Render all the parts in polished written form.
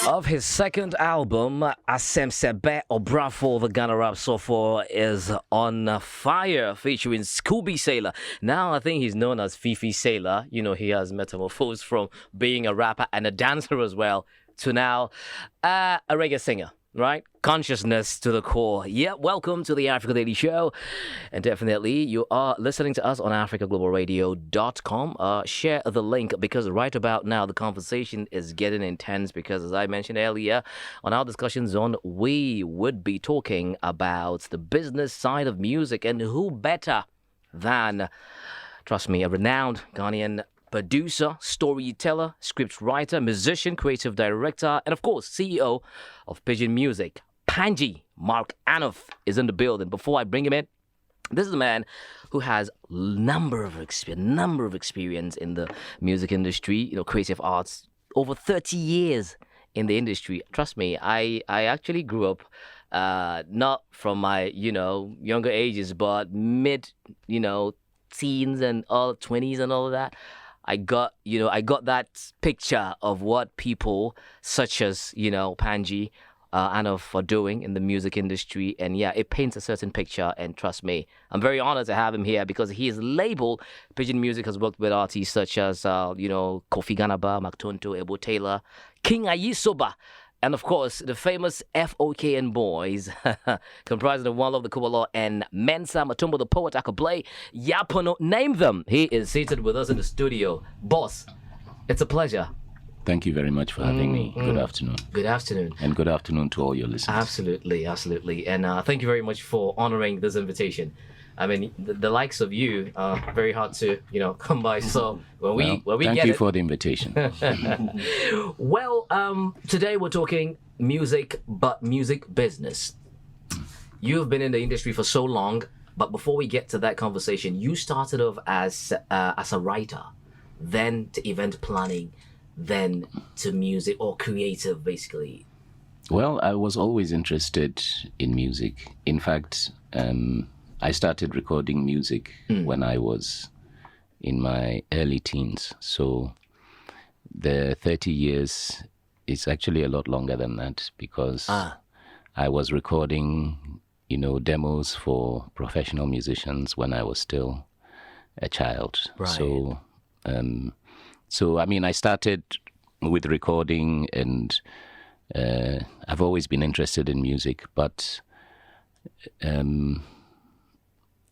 Of his second album, Asem Sebe Obrafo, the Ghana rap software is on fire, featuring Scooby Sailor. Now I think he's known as Fifi Sailor. You know, he has metamorphosed from being a rapper and a dancer as well to now a reggae singer. Right? Consciousness to the core. Yeah, welcome to the Africa Daily Show. And definitely, you are listening to us on africaglobalradio.com. Share the link because right about now, the conversation is getting intense because, as I mentioned earlier, on our discussion zone, we would be talking about the business side of music, and who better than, trust me, a renowned Ghanaian producer, storyteller, scriptwriter, musician, creative director, and of course, CEO of Pigeon Music. Panji Marc Anoff is in the building. Before I bring him in, this is a man who has number of experience in the music industry, you know, creative arts, over 30 years in the industry. Trust me, I actually grew up not from my, younger ages, but mid, teens and all 20s and all of that. I got that picture of what people such as, Panji Anoff are doing in the music industry. And yeah, it paints a certain picture. And trust me, I'm very honored to have him here because he is labeled Pigeon Music, has worked with artists such as, Kofi Ganaba, Mactonto, Ebo Taylor, King Ayisoba, and of course, the famous FOKN boys, comprising of One Love, the Kubalo, and Mensa, Matumbo, the poet, Akablay, Yapono, name them. He is seated with us in the studio. Boss, it's a pleasure. Thank you very much for having me. Good afternoon. Good afternoon. And good afternoon to all your listeners. Absolutely. And thank you very much for honoring this invitation. I mean, the likes of you are very hard to, come by. So when we thank get you it, for the invitation. Well, today we're talking music, but music business. You've been in the industry for so long, but before we get to that conversation, you started off as a writer, then to event planning, then to music or creative, basically. Well, I was always interested in music. In fact, I started recording music when I was in my early teens. So the 30 years is actually a lot longer than that because I was recording, demos for professional musicians when I was still a child. Right. So I mean, I started with recording and I've always been interested in music, but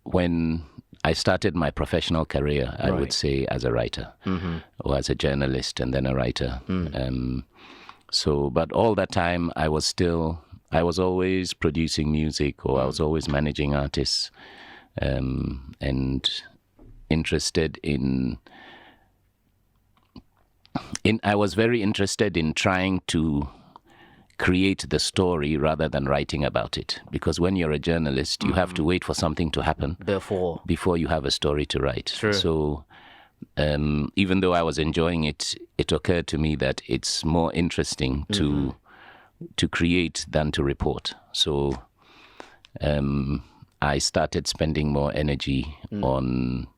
when I started my professional career, I would say as a writer or as a journalist and then a writer. But all that time I was always producing music or I was always managing artists and interested I was very interested in trying to create the story rather than writing about it. Because when you're a journalist, you have to wait for something to happen before you have a story to write. True. So even though I was enjoying it, it occurred to me that it's more interesting to create than to report. So I started spending more energy on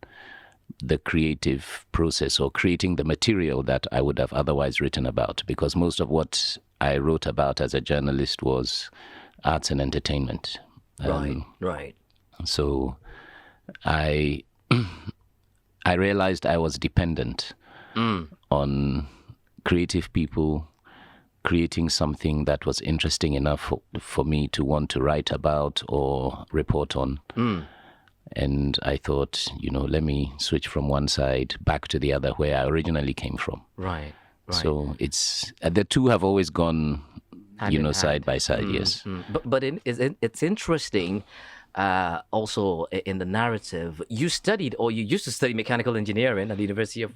the creative process or creating the material that I would have otherwise written about, because most of what I wrote about as a journalist was arts and entertainment. Right. So I realized I was dependent on creative people creating something that was interesting enough for me to want to write about or report on. And I thought, let me switch from one side back to the other where I originally came from. Right. So it's the two have always gone, side by side. Yes. But it's interesting. Also, in the narrative, you studied or you used to study mechanical engineering at the University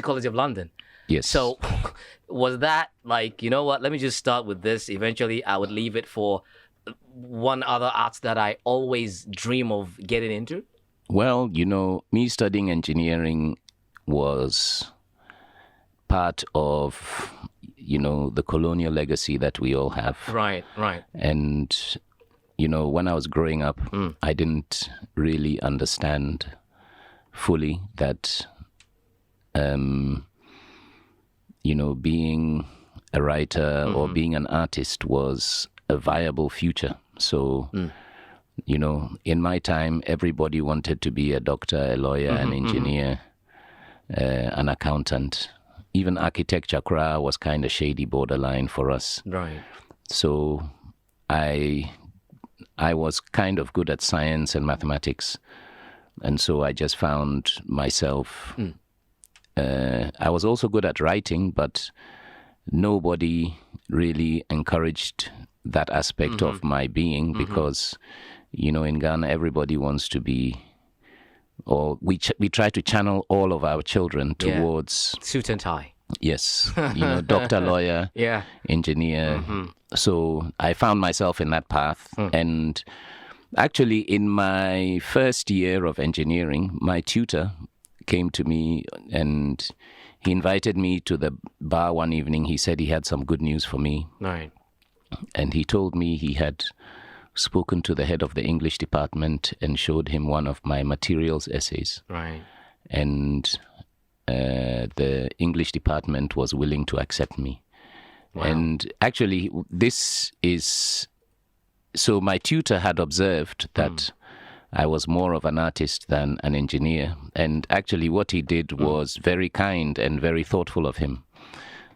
College of London. Yes. So was that like, let me just start with this. Eventually, I would leave it for one other art that I always dream of getting into? Well, me studying engineering was part of, the colonial legacy that we all have. Right. And, when I was growing up, I didn't really understand fully that, being a writer or being an artist was a viable future. So, you know, in my time, everybody wanted to be a doctor, a lawyer, an engineer, an accountant. Even architecture was kind of shady borderline for us. Right. So I was kind of good at science and mathematics. And so I just found myself, I was also good at writing, but nobody really encouraged that aspect of my being because, you know, in Ghana, everybody wants to be, or we try to channel all of our children towards suit and tie. Yes, you know, doctor, lawyer, engineer. So I found myself in that path. And actually, in my first year of engineering, my tutor came to me and he invited me to the bar one evening. He said he had some good news for me. Right. And he told me he had spoken to the head of the English department and showed him one of my materials essays. Right. And the English department was willing to accept me. Wow. And actually, this is... So my tutor had observed that I was more of an artist than an engineer. And actually what he did was very kind and very thoughtful of him.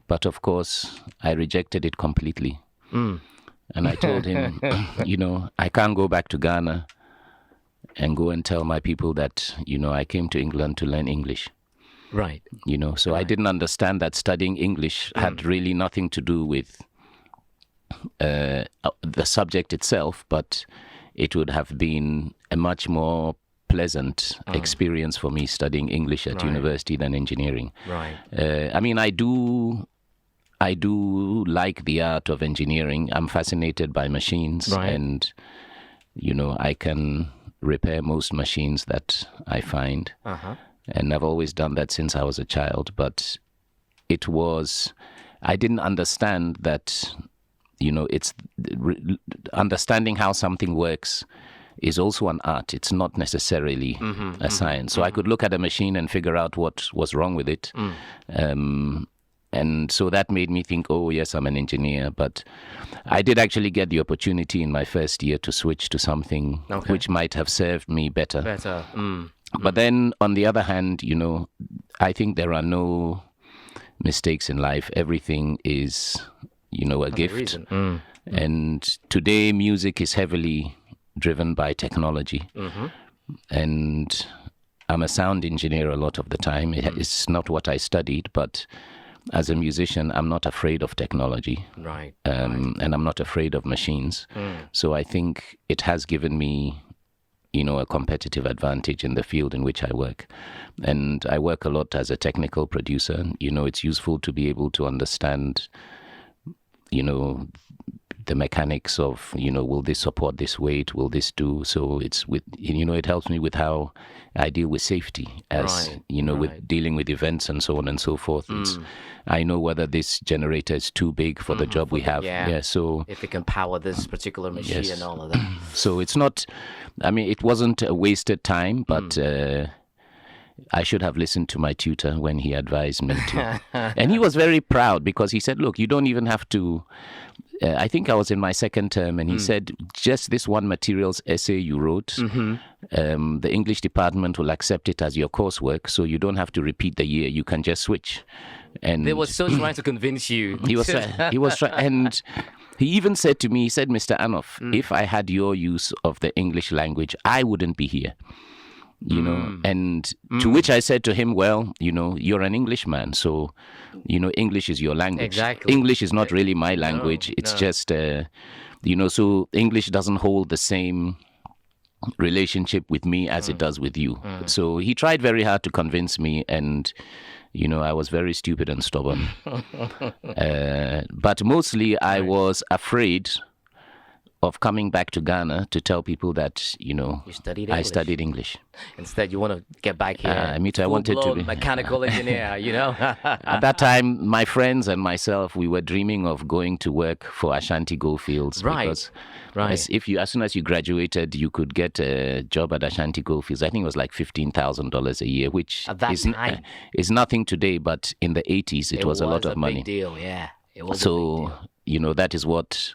But of course, I rejected it completely. And I told him, you know, I can't go back to Ghana and go and tell my people that, you know, I came to England to learn English. Right. You know, so I didn't understand that studying English had really nothing to do with the subject itself, but it would have been a much more pleasant experience for me studying English at university than engineering. Right. I mean, I do like the art of engineering. I'm fascinated by machines, and you know, I can repair most machines that I find. And I've always done that since I was a child, but I didn't understand that, you know, it's understanding how something works is also an art. It's not necessarily a science. So I could look at a machine and figure out what was wrong with it. And so that made me think, oh, yes, I'm an engineer. But I did actually get the opportunity in my first year to switch to something which might have served me better. But then, on the other hand, you know, I think there are no mistakes in life. Everything is, you know, a gift. And today, music is heavily driven by technology. And I'm a sound engineer a lot of the time. It's not what I studied, but as a musician, I'm not afraid of technology. And I'm not afraid of machines. So I think it has given me, you know, a competitive advantage in the field in which I work. And I work a lot as a technical producer. You know, it's useful to be able to understand, you know, the mechanics of, you know, will this support this weight? Will this do? So it's with, you know, it helps me with how I deal with safety as, you know, with dealing with events and so on and so forth. I know whether this generator is too big for the job we have. So if it can power this particular machine and all of that. So it's not, I mean, it wasn't a wasted time, but I should have listened to my tutor when he advised me to. And he was very proud because he said, look, you don't even have to, I think I was in my second term, and he said, just this one materials essay you wrote, the English department will accept it as your coursework, so you don't have to repeat the year. You can just switch. And they were still trying to convince you. He was trying, and he even said to me, he said, Mr. Anoff, if I had your use of the English language, I wouldn't be here. You know, and to which I said to him, well, you know, you're an Englishman, so, you know, English is your language. Exactly. English is not really my language. It's just, you know, so English doesn't hold the same relationship with me as it does with you. So he tried very hard to convince me, and, you know, I was very stupid and stubborn. But mostly I was afraid of coming back to Ghana to tell people that, you know, I studied English. Instead, you want to get back here. Me too. I wanted to be mechanical engineer, you know. At that time, my friends and myself, we were dreaming of going to work for Ashanti Goldfields. Because as soon as you graduated, you could get a job at Ashanti Goldfields. I think it was like $15,000 a year, which is nothing today, but in the 80s, it was a lot of money. Big deal, yeah. It was a big So, deal. that is what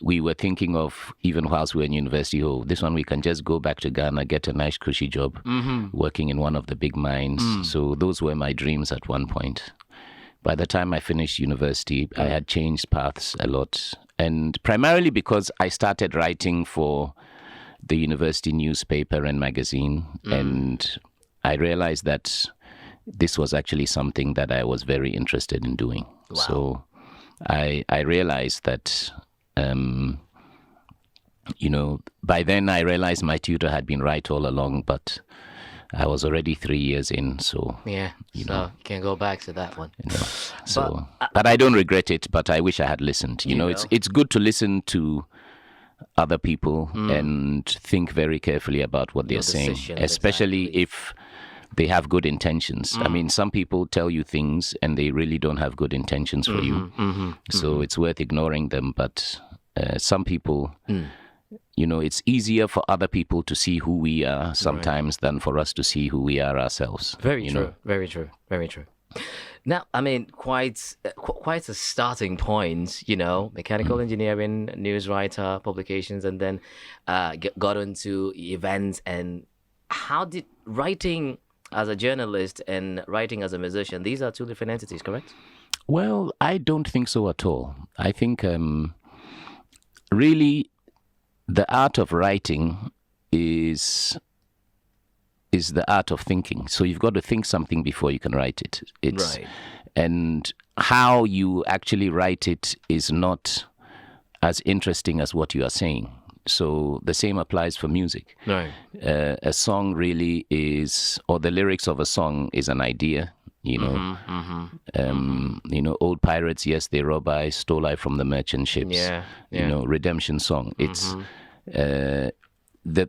we were thinking of even whilst we were in university. Oh, this one we can just go back to Ghana, get a nice cushy job working in one of the big mines. So those were my dreams at one point. By the time I finished university, I had changed paths a lot. And primarily because I started writing for the university newspaper and magazine. And I realized that this was actually something that I was very interested in doing. Wow. So I realized that, by then I realized my tutor had been right all along, but I was already 3 years in, so Yeah, you can't go back to that one. So, but I don't regret it. But I wish I had listened. It's good to listen to other people and think very carefully about what they're saying, decisions, especially exactly. if they have good intentions. I mean, some people tell you things and they really don't have good intentions for you, so it's worth ignoring them. But some people. It's easier for other people to see who we are sometimes than for us to see who we are ourselves. Very true. Very true. Very true. Now, I mean, quite a starting point, mechanical engineering, news writer, publications, and then got into events. And how did writing as a journalist and writing as a musician, these are two different entities, correct? Well, I don't think so at all. I think really the art of writing is the art of thinking. So you've got to think something before you can write it. Right. And how you actually write it is not as interesting as what you are saying. So the same applies for music. Right. A song really is, or the lyrics of a song is an idea. Old pirates, yes, they rob I, stole I from the merchant ships. Yeah. Redemption song. It's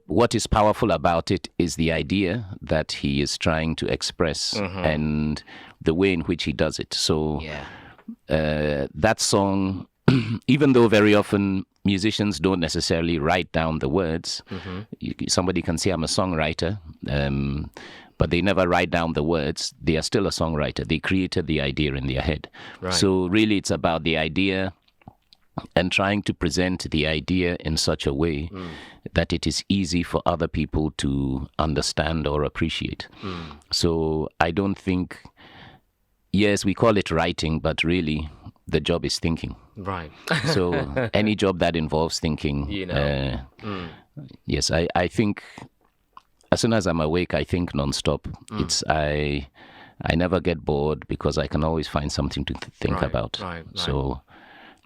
what is powerful about it is the idea that he is trying to express and the way in which he does it. So that song, even though very often musicians don't necessarily write down the words, somebody can say, I'm a songwriter, but they never write down the words. They are still a songwriter. They created the idea in their head. Right. So really it's about the idea and trying to present the idea in such a way that it is easy for other people to understand or appreciate. So I don't think, yes, we call it writing, but really the job is thinking. Right. So any job that involves thinking, yes, I think as soon as I'm awake, I think nonstop. I never get bored because I can always find something to think about. Right. So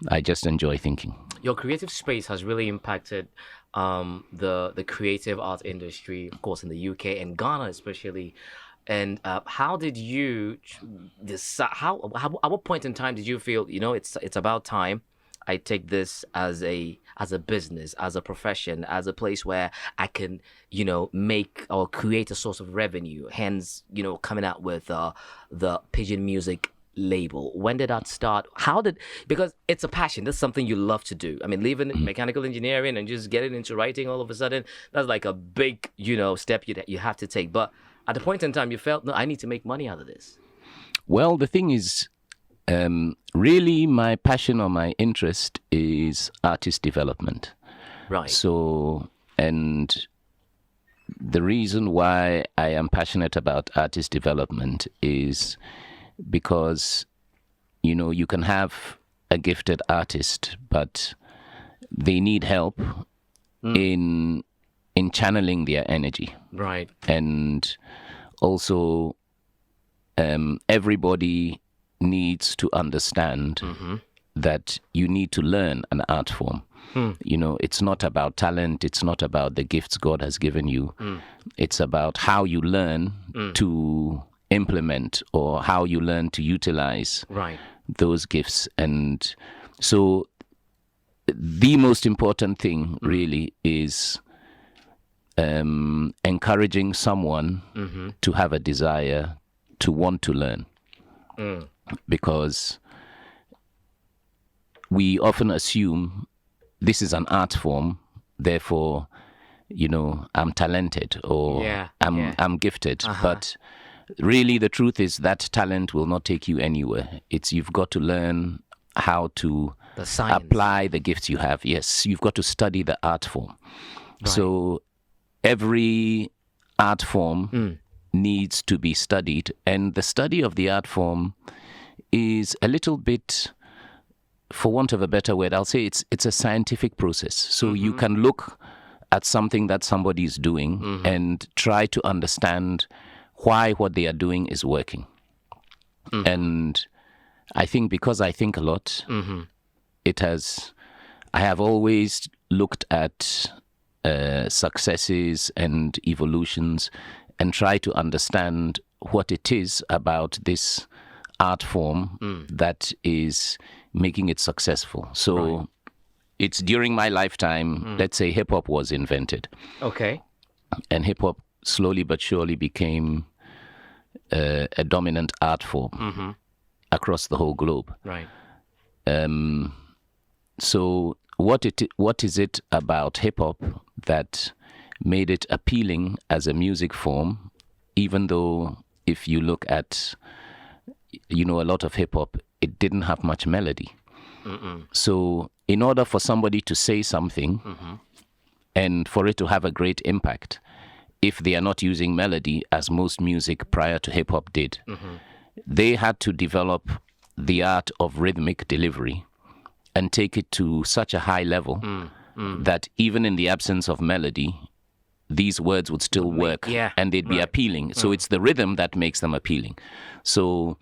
I just enjoy thinking. Your creative space has really impacted the creative art industry, of course, in the UK and Ghana especially. And how did you decide? At what point in time did you feel, it's about time I take this as a business, as a profession, as a place where I can, make or create a source of revenue. Hence, coming out with the Pigeon Music label. When did that start? Because it's a passion. That's something you love to do. I mean, leaving mechanical engineering and just getting into writing all of a sudden, that's like a big, step you have to take. But at the point in time, you felt, no, I need to make money out of this. Well, the thing is, really my passion or my interest is artist development. Right. So, and the reason why I am passionate about artist development is because, you can have a gifted artist, but they need help in channeling their energy. Right. And also, everybody needs to understand that you need to learn an art form. It's not about talent. It's not about the gifts God has given you. It's about how you learn to implement or how you learn to utilize those gifts. And so the most important thing really is encouraging someone to have a desire to want to learn. Because we often assume this is an art form, therefore, I'm talented or I'm gifted. But really the truth is that talent will not take you anywhere. You've got to learn how to The science. apply the gifts you have. Yes, you've got to study the art form. Right. So every art form needs to be studied, and the study of the art form is a little bit, for want of a better word, I'll say it's a scientific process. So you can look at something that somebody is doing and try to understand why what they are doing is working. And I think because I think a lot, I have always looked at successes and evolutions and try to understand what it is about this art form that is making it successful. So it's during my lifetime, let's say hip hop was invented. Okay. And hip hop slowly but surely became a dominant art form across the whole globe. Right. So what is it about hip hop that made it appealing as a music form, even though if you look at, a lot of hip hop, it didn't have much melody. So in order for somebody to say something and for it to have a great impact, if they are not using melody, as most music prior to hip hop did, they had to develop the art of rhythmic delivery and take it to such a high level that even in the absence of melody, these words would still work and they'd be appealing. So it's the rhythm that makes them appealing. So,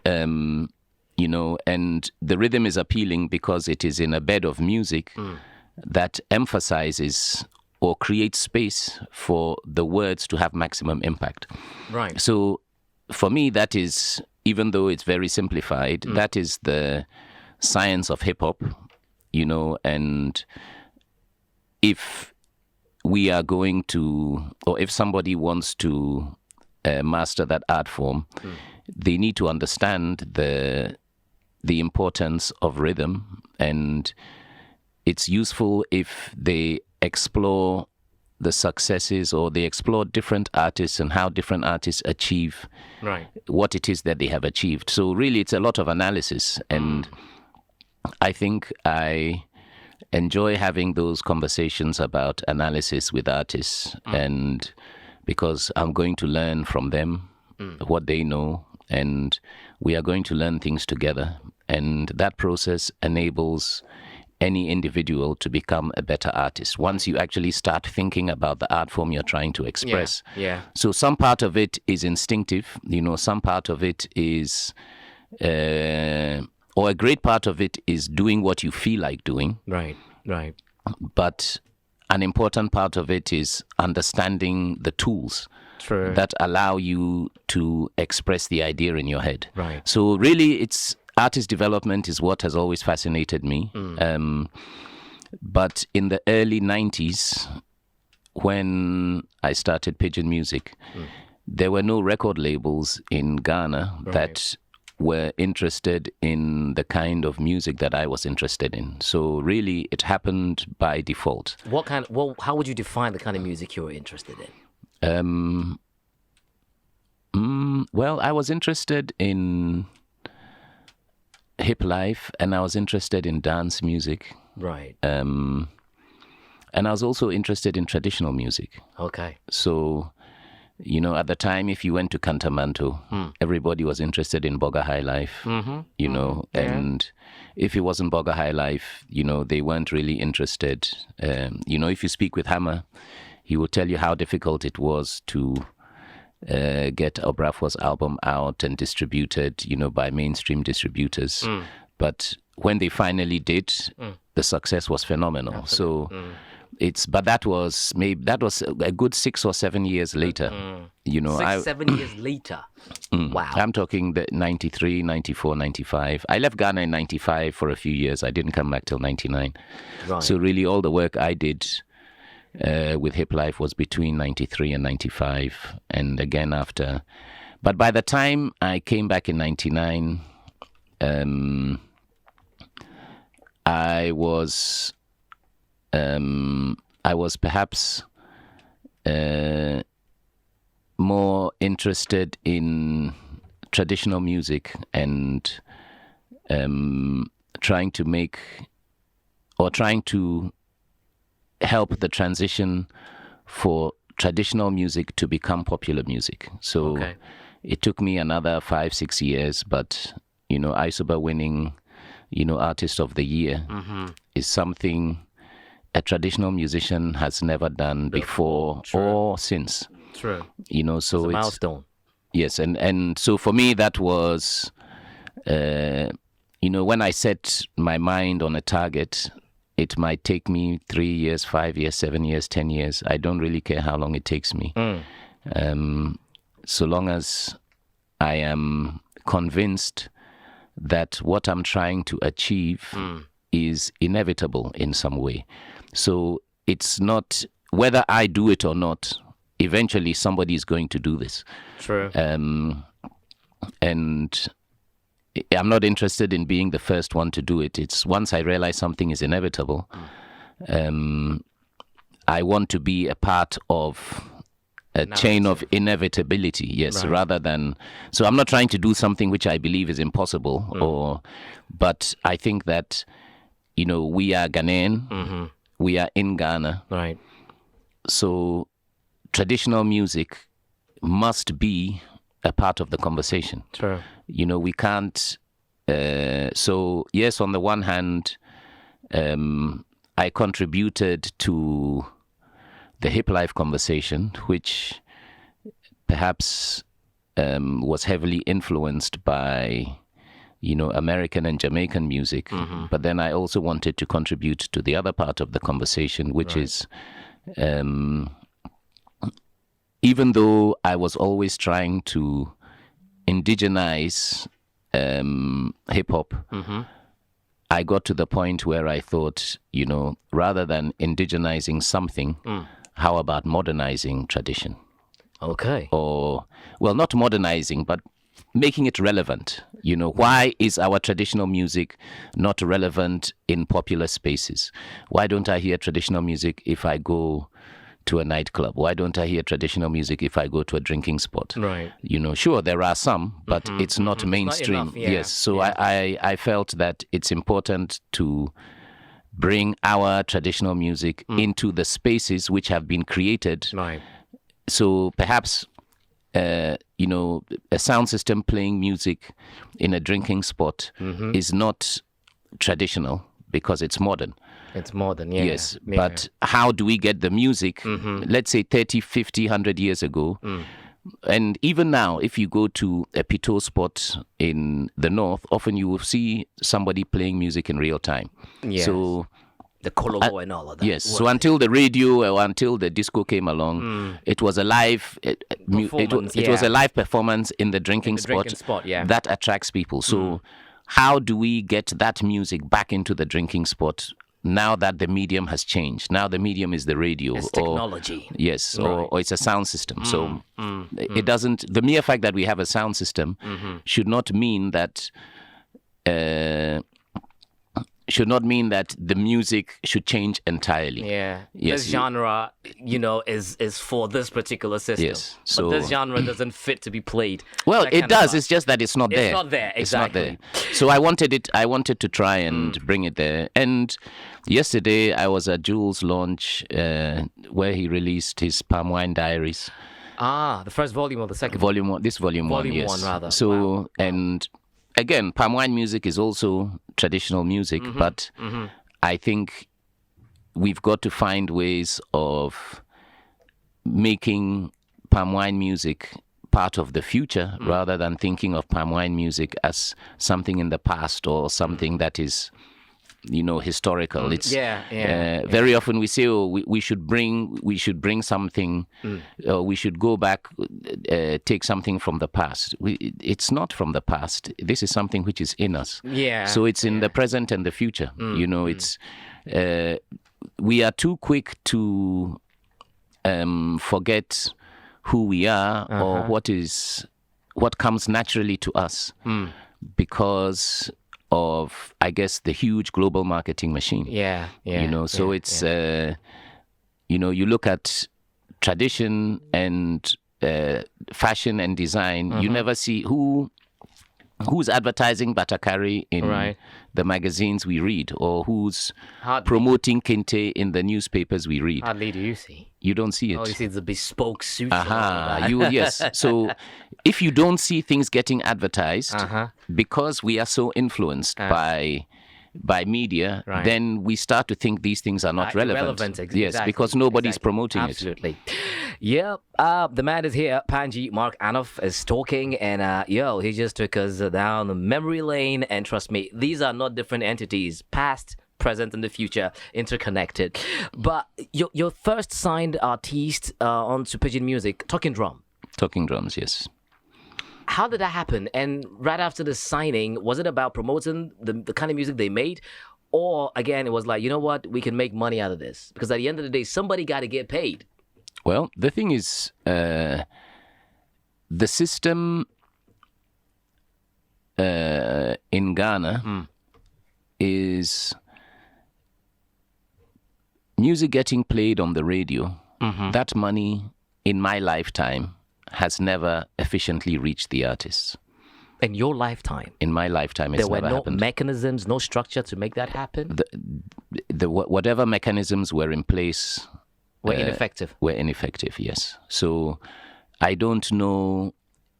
and the rhythm is appealing because it is in a bed of music that emphasizes or creates space for the words to have maximum impact. Right. So for me, that is, even though it's very simplified, that is the science of hip hop, and if we are going to, or if somebody wants to master that art form, they need to understand the importance of rhythm, and it's useful if they explore the successes or they explore different artists and how different artists achieve what it is that they have achieved. So really it's a lot of analysis, and I think I enjoy having those conversations about analysis with artists, and because I'm going to learn from them what they know, and we are going to learn things together, and that process enables any individual to become a better artist once you actually start thinking about the art form you're trying to express. So some part of it is instinctive, some part of it is or a great part of it is doing what you feel like doing. Right. But an important part of it is understanding the tools that allow you to express the idea in your head. Right. So really it's artist development is what has always fascinated me. But in the early 90s, when I started Pidgin Music, there were no record labels in Ghana that were interested in the kind of music that I was interested in. So really, it happened by default. How would you define the kind of music you were interested in? Well, I was interested in hip life, and I was interested in dance music. Right. And I was also interested in traditional music. Okay. So, at the time, if you went to Cantamanto, everybody was interested in Boga High Life, and if it wasn't Boga High Life, they weren't really interested. If you speak with Hammer, he will tell you how difficult it was to get Obrafo's album out and distributed, by mainstream distributors. But when they finally did, the success was phenomenal. Absolutely. So but that was a good 6 or 7 years later. 7 years later. Wow. I'm talking the 93, 94, 95. I left Ghana in 95 for a few years. I didn't come back till 99. Right. So really all the work I did with Hip Life was between 93 and 95, and again after. But by the time I came back in 99, I was perhaps more interested in traditional music and trying to help the transition for traditional music to become popular music. So it took me another 5-6 years, but Isoba winning Artist of the Year is something a traditional musician has never done before or since. True. So it's a milestone. Yes, and so for me that was, when I set my mind on a target, it might take me 3 years, 5 years, 7 years, 10 years. I don't really care how long it takes me. So long as I am convinced that what I'm trying to achieve is inevitable in some way. So it's not whether I do it or not. Eventually, somebody is going to do this. True. And I'm not interested in being the first one to do it. It's once I realize something is inevitable, I want to be a part of a chain of inevitability, yes, rather than... So I'm not trying to do something which I believe is impossible, but I think that, we are Ghanaian, we are in Ghana. Right. So traditional music must be a part of the conversation. True. We can't... so, yes, on the one hand, I contributed to the hip life conversation, which perhaps was heavily influenced by, American and Jamaican music. But then I also wanted to contribute to the other part of the conversation, which is... even though I was always trying to indigenize hip-hop, I got to the point where I thought, rather than indigenizing something, how about modernizing tradition? Okay. Or, well, not modernizing, but making it relevant. Why is our traditional music not relevant in popular spaces? Why don't I hear traditional music if I go to a nightclub? Why don't I hear traditional music if I go to a drinking spot? Right. Sure, there are some, but it's not mainstream. Not enough, Yes. So I felt that it's important to bring our traditional music into the spaces which have been created. Right. So perhaps, a sound system playing music in a drinking spot is not traditional because it's modern. It's modern, yeah. Yes, but how do we get the music, let's say 30, 50, 100 years ago? And even now, if you go to a Pito spot in the north, often you will see somebody playing music in real time. Yes. So the Kologo and all of that. yes, so until the radio or until the disco came along, it was a live it was a live performance in the drinking spot that attracts people. So how do we get that music back into the drinking spot now that the medium has changed? Now the medium is the radio. It's technology. Yes, or it's a sound system. So it doesn't... The mere fact that we have a sound system should not mean that... should not mean that the music should change entirely. Yeah. Yes. This genre, is for this particular system. Yes. So, but this genre doesn't fit to be played. Well, it does. It's just that it's not there. It's not there, exactly. It's not there. So I wanted to try and bring it there. And yesterday I was at Jules' launch where he released his Palm Wine Diaries. Ah, the first volume or the second? Volume one. This volume one, yes. Volume one, rather. So, wow. And again, palm wine music is also traditional music, but I think we've got to find ways of making palm wine music part of the future rather than thinking of palm wine music as something in the past or something that is, historical. It's very often we say, we should bring something, we should go back, take something from the past. It's not from the past. This is something which is in us. Yeah. So it's in the present and the future. It's we are too quick to forget who we are or what comes naturally to us because of, I guess, the huge global marketing machine. Yeah. So it's, you look at tradition and fashion and design, you never see who who's advertising Batakari in Right. the magazines we read, or who's Hardly. promoting Kente in the newspapers we read? Hardly do you see. You don't see it. Oh, you see the bespoke suits. and all of that. Yes. So if you don't see things getting advertised, because we are so influenced by media, Right. then we start to think these things are not relevant. Exactly. Yes, because nobody's promoting Absolutely. Yeah. The man is here. Panji Marc Anoff is talking, and he just took us down the memory lane. And trust me, these are not different entities. Past, present, and the future interconnected. But your first signed artist onto Pidgin Music, Talking Drum. Talking drums, yes. How did that happen? And right after the signing, was it about promoting the kind of music they made? Or again, it was like, you know what, we can make money out of this? Because at the end of the day, somebody got to get paid. Well, the thing is, the system in Ghana is music getting played on the radio. That money in my lifetime has never efficiently reached the artists. In your lifetime? In my lifetime, it's there were never no happened. mechanisms, no structure to make that happen? Whatever mechanisms were in place Were ineffective? Were ineffective, yes. So I don't know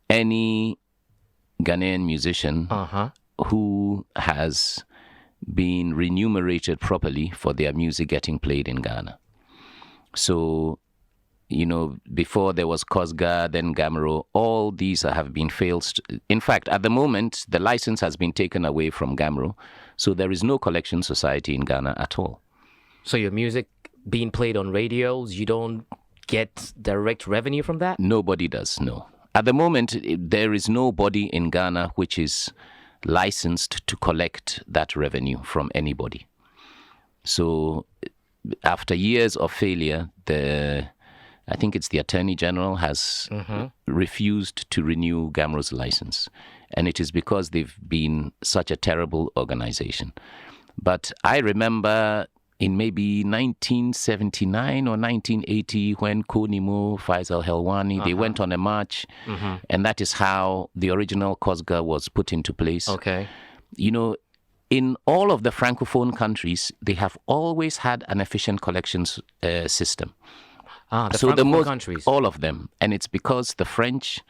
any Ghanaian musician who has been remunerated properly for their music getting played in Ghana. So, before there was Kosga, then Gamero, all these have been failed. In fact, at the moment, the license has been taken away from Gamero, so there is no collection society in Ghana at all. So your music being played on radios, you don't get direct revenue from that? Nobody does, no. At the moment, there is nobody in Ghana which is licensed to collect that revenue from anybody. So after years of failure, I think it's the Attorney General has refused to renew Gamero's license. And it is because they've been such a terrible organization. But I remember in maybe 1979 or 1980 when Konimo, Faisal Helwani, they went on a march. And that is how the original Kosga was put into place. Okay. In all of the Francophone countries, they have always had an efficient collections system. The Francophone countries. All of them. And it's because the French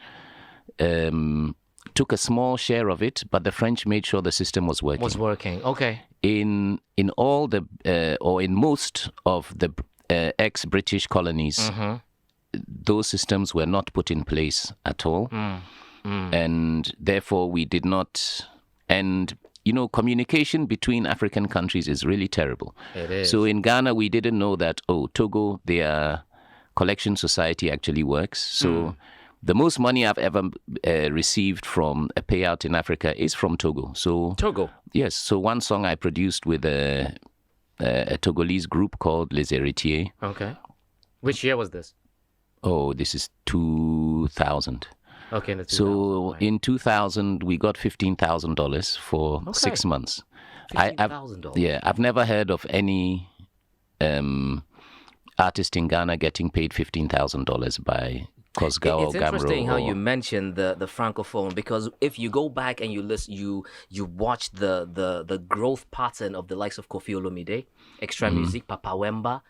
took a small share of it, but the French made sure the system was working. Okay. In all the, or in most of the ex-British colonies, those systems were not put in place at all. And therefore we did not, and communication between African countries is really terrible. It is. So in Ghana, we didn't know that, Togo, their collection society actually works. So the most money I've ever received from a payout in Africa is from Togo. So Togo? Yes. So one song I produced with a Togolese group called Les Héritiers. Okay. Which year was this? Oh, this is 2000. Okay. In the 2000s, so right. in 2000, we got $15,000 for 6 months. $15,000? Yeah, I've never heard of any artist in Ghana getting paid $15,000 by Kosga or Gamero. It's interesting how you mentioned the Francophone, because if you go back and you listen, you watch the growth pattern of the likes of Kofi Olomide, Extra Music, Papa Wemba,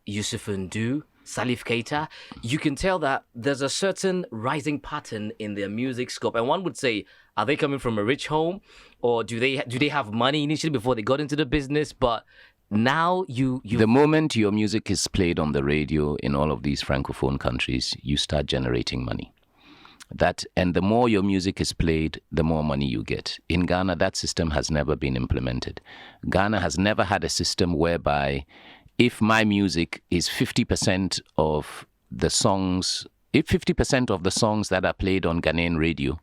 Yusuf Ndu, Salif Keita, you can tell that there's a certain rising pattern in their music scope. And one would say, are they coming from a rich home, or do they have money initially before they got into the business? But now you the moment your music is played on the radio in all of these Francophone countries, you start generating money. And the more your music is played, the more money you get. In Ghana, that system has never been implemented. Ghana has never had a system whereby if my music is 50% of the songs, if 50% of the songs that are played on Ghanaian radio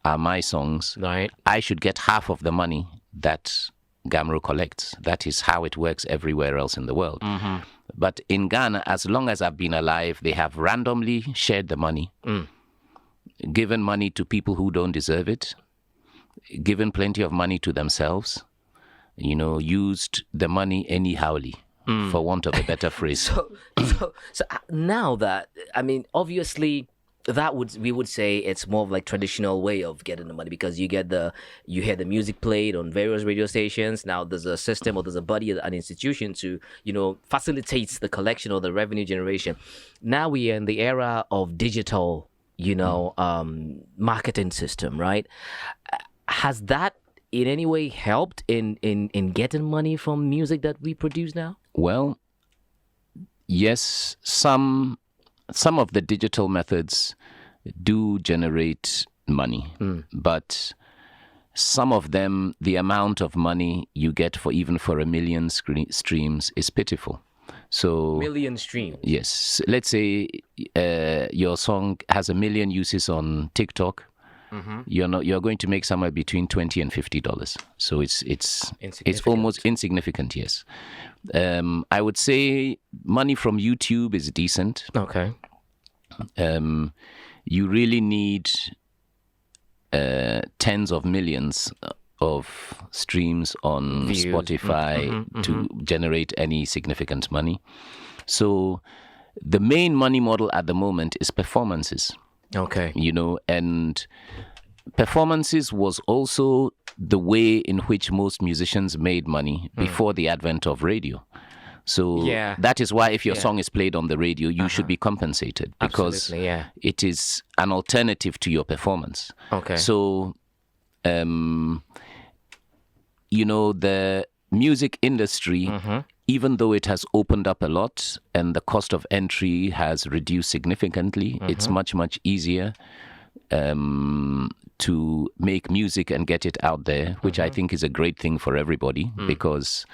are my songs, right, I should get half of the money that Gamero collects. That is how it works everywhere else in the world. But in Ghana, as long as I've been alive, they have randomly shared the money, given money to people who don't deserve it, given plenty of money to themselves, used the money anyhowly. For want of a better phrase. So now that, obviously, we would say it's more of like traditional way of getting the money, because you hear the music played on various radio stations. Now there's a system, or there's a body, an institution to facilitates the collection or the revenue generation. Now we are in the era of digital marketing system, right? Has that in any way helped in getting money from music that we produce now? Well, yes, some of the digital methods do generate money, but some of them, the amount of money you get for even for a million streams is pitiful. So million streams. Yes, let's say your song has 1 million uses on TikTok. You're going to make somewhere between $20 and $50. So it's almost insignificant. Yes, I would say money from YouTube is decent. Okay. You really need tens of millions of streams on Views. Spotify to generate any significant money. So the main money model at the moment is performances. Okay. And performances was also the way in which most musicians made money before the advent of radio. So that is why if your song is played on the radio, you should be compensated, because it is an alternative to your performance. Okay. So, the music industry, even though it has opened up a lot and the cost of entry has reduced significantly, it's much, much easier to make music and get it out there, which I think is a great thing for everybody, because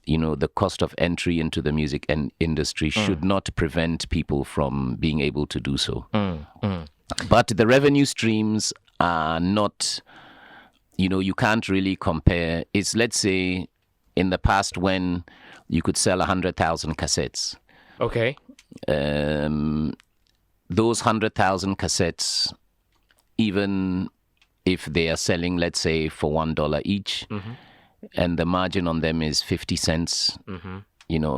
the cost of entry into the music industry should not prevent people from being able to do so. But the revenue streams are not, you can't really compare. It's, let's say, in the past when you could sell 100,000 cassettes. Okay. Those 100,000 cassettes, even if they are selling, let's say, for $1 each, and the margin on them is 50 cents,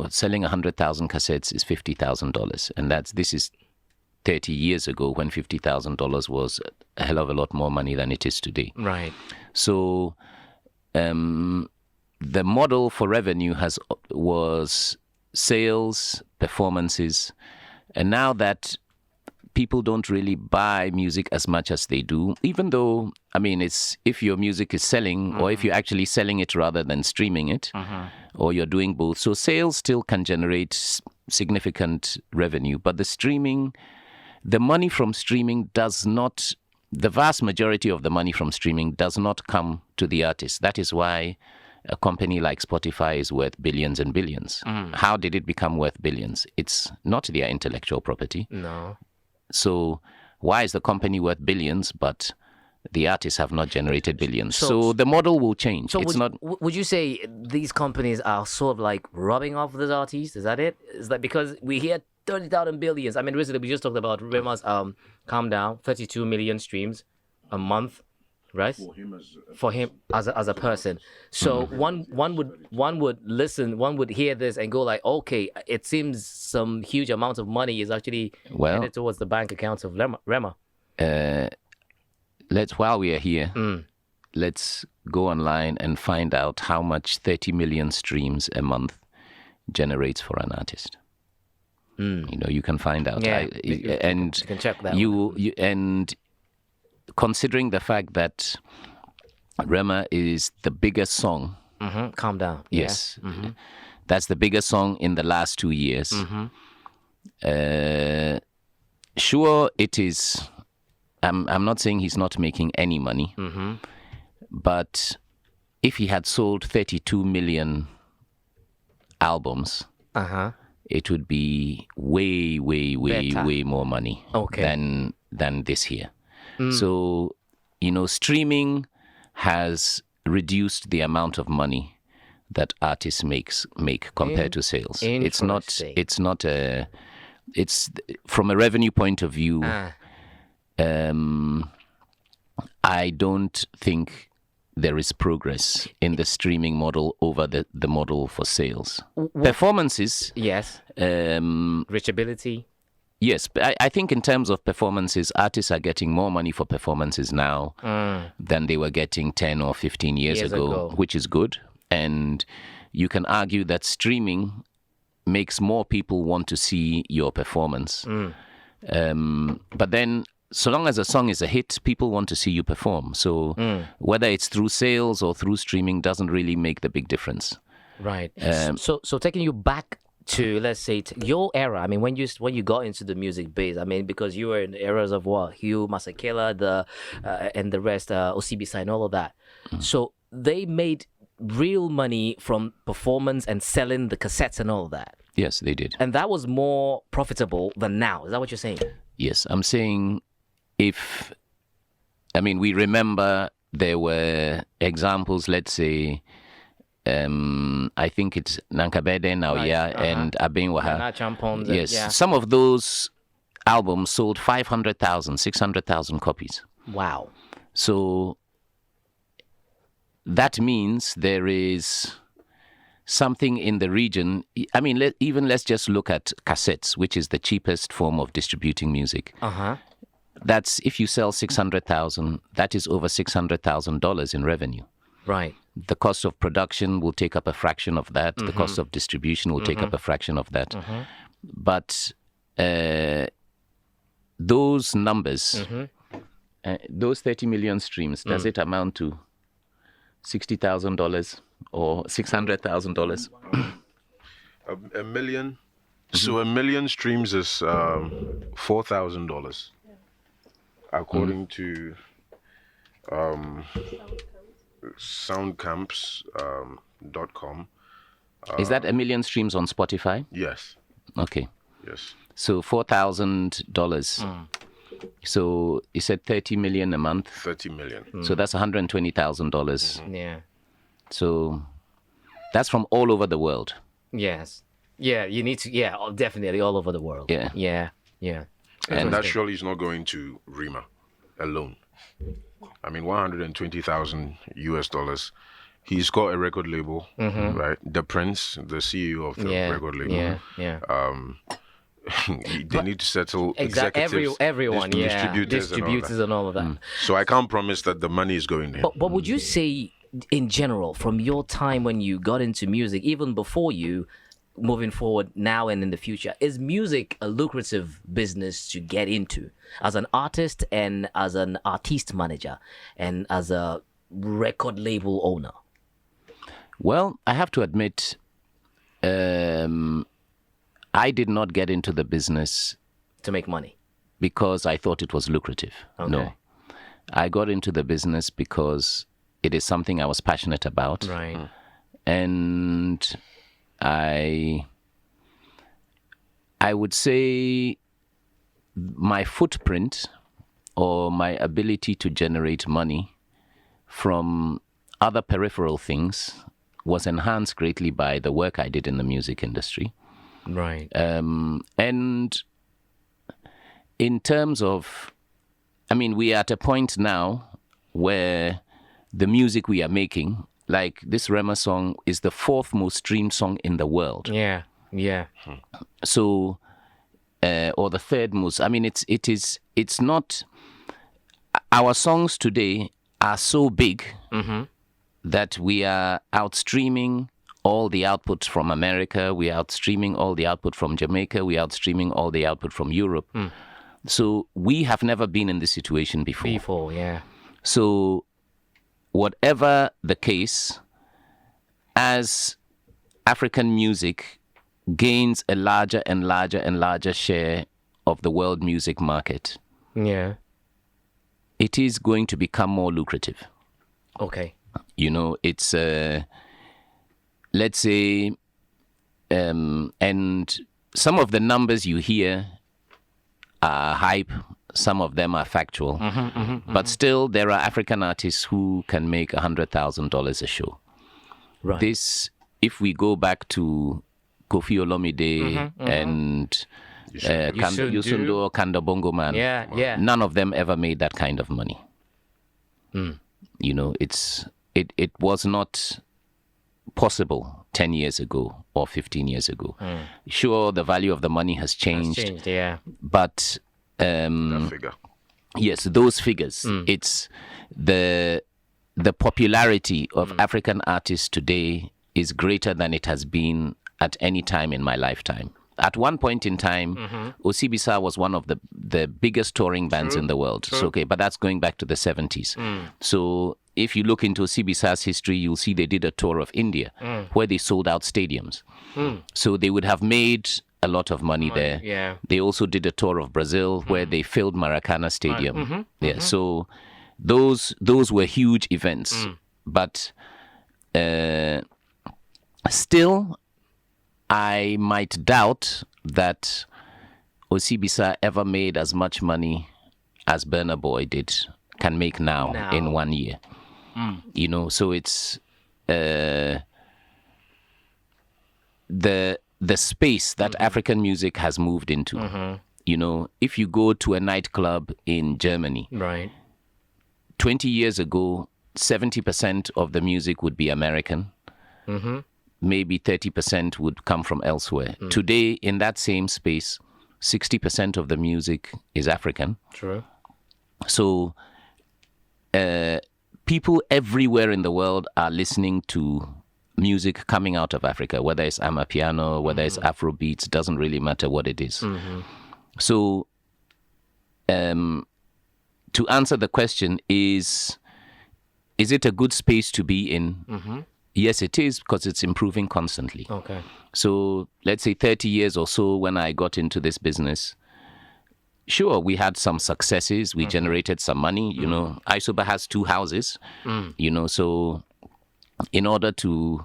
selling 100,000 cassettes is $50,000. And this is 30 years ago, when $50,000 was a hell of a lot more money than it is today. Right. So the model for revenue was sales, performances, and now that people don't really buy music as much as they do, even though, it's if your music is selling, or if you're actually selling it rather than streaming it, or you're doing both. So sales still can generate significant revenue, but the money from streaming the vast majority of the money from streaming does not come to the artist. That is why a company like Spotify is worth billions and billions. How did it become worth billions? It's not their intellectual property. No. So why is the company worth billions, but the artists have not generated billions? So the model will change. So would you say these companies are sort of like rubbing off these artists? Is that it? Is that because we hear 30,000 billions? Recently we just talked about Rema's Calm Down, 32 million streams a month, right? For him as a person. So one would listen, one would hear this and go like, okay, it seems some huge amount of money is actually headed towards the bank accounts of Rema. While we are here, let's go online and find out how much 30 million streams a month generates for an artist. You can find out. You can check that. And considering the fact that Rema is the biggest song. Calm Down. Yes. That's the biggest song in the last 2 years. Sure, it is. I'm not saying he's not making any money, but if he had sold 32 million albums, it would be way, way, way, way more money than this here. So, streaming has reduced the amount of money that artists make compared to sales. It's from a revenue point of view. I don't think there is progress in the streaming model over the model for sales. Performances. Yes. Reachability. Yes, but I think in terms of performances, artists are getting more money for performances now than they were getting 10 or 15 years ago, which is good. And you can argue that streaming makes more people want to see your performance. But then, so long as a song is a hit, people want to see you perform. So whether it's through sales or through streaming doesn't really make the big difference. Right. So taking you back to, let's say, your era. I mean, when you got into the music biz, I mean, because you were in the eras of what, Hugh Masekela, and the rest, Osibisa and all of that. So they made real money from performance and selling the cassettes and all of that. Yes, they did. And that was more profitable than now. Is that what you're saying? Yes, I'm saying we remember there were examples, let's say, I think it's Nankabede now, and Abenwaha. Yes, some of those albums sold 500,000, 600,000 copies. Wow. So that means there is something in the region. I mean, let's just look at cassettes, which is the cheapest form of distributing music. That's, if you sell 600,000, that is over $600,000 in revenue. Right. The cost of production will take up a fraction of that. The cost of distribution will take up a fraction of that. But those numbers, those 30 million streams, does it amount to $60,000 or $600,000? A million. So a million streams is $4,000, according to soundcamps.com. Is that a million streams on Spotify? Yes. Okay. Yes. So $4,000. So you said 30 million a month. 30 million. So that's $120,000. Yeah. So that's from all over the world. Yes. Yeah, you need to. Yeah, definitely all over the world. Yeah. Yeah. Yeah. And that surely is not going to Rima alone. I mean, 120,000 US dollars. He's got a record label, right? The Prince, the CEO of the record label. They need to settle executives, everyone, distributors and all of that. So I can't promise that the money is going there. But would you say, in general, from your time when you got into music, even before you, moving forward now and in the future, is music a lucrative business to get into as an artist and as an artiste manager and as a record label owner? Well, I have to admit, I did not get into the business to make money because I thought it was lucrative. Okay. No, I got into the business because it is something I was passionate about. Right. And I would say my footprint or my ability to generate money from other peripheral things was enhanced greatly by the work I did in the music industry. Right. And in terms of, I mean, we are at a point now where the music we are making, like this Rema song, is the 4th most streamed song in the world. Yeah. So, or the 3rd most. I mean, it's not. Our songs today are so big that we are outstreaming all the output from America. We are outstreaming all the output from Jamaica. We are outstreaming all the output from Europe. So we have never been in this situation before. Yeah. So whatever the case, as African music gains a larger and larger and larger share of the world music market, yeah, it is going to become more lucrative. Okay. You know, it's let's say, and some of the numbers you hear are hype, some of them are factual, but still there are African artists who can make $100,000 a show. Right. This, if we go back to Kofi Olomide and Yusundo or Kanda Bongo Man, none of them ever made that kind of money. You know, it was not possible 10 years ago or 15 years ago. Sure, the value of the money has changed. Yeah. But That figure. yes, those figures. It's the popularity of African artists today is greater than it has been at any time in my lifetime. At one point in time, Osibisa was one of the biggest touring bands in the world. So, okay, but that's going back to the 70s. So if you look into Osibisa's history, you'll see they did a tour of India where they sold out stadiums. So they would have made a lot of money there. Yeah. They also did a tour of Brazil where they filled Maracana Stadium. Yeah, so those were huge events. But still, I might doubt that Osibisa ever made as much money as Burna Boy can make now in 1 year. You know, so it's the space that African music has moved into. You know, if you go to a nightclub in Germany, Right. 20 years ago, 70% of the music would be American. Maybe 30% would come from elsewhere. Today, in that same space, 60% of the music is African. True. So people everywhere in the world are listening to music coming out of Africa, whether it's Amapiano, whether it's Afrobeats, doesn't really matter what it is. So to answer the question, is it a good space to be in? Yes, it is, because it's improving constantly. Okay. So let's say 30 years or so when I got into this business, sure, we had some successes. We generated some money. You know, Isoba has 2 houses, you know, so in order to,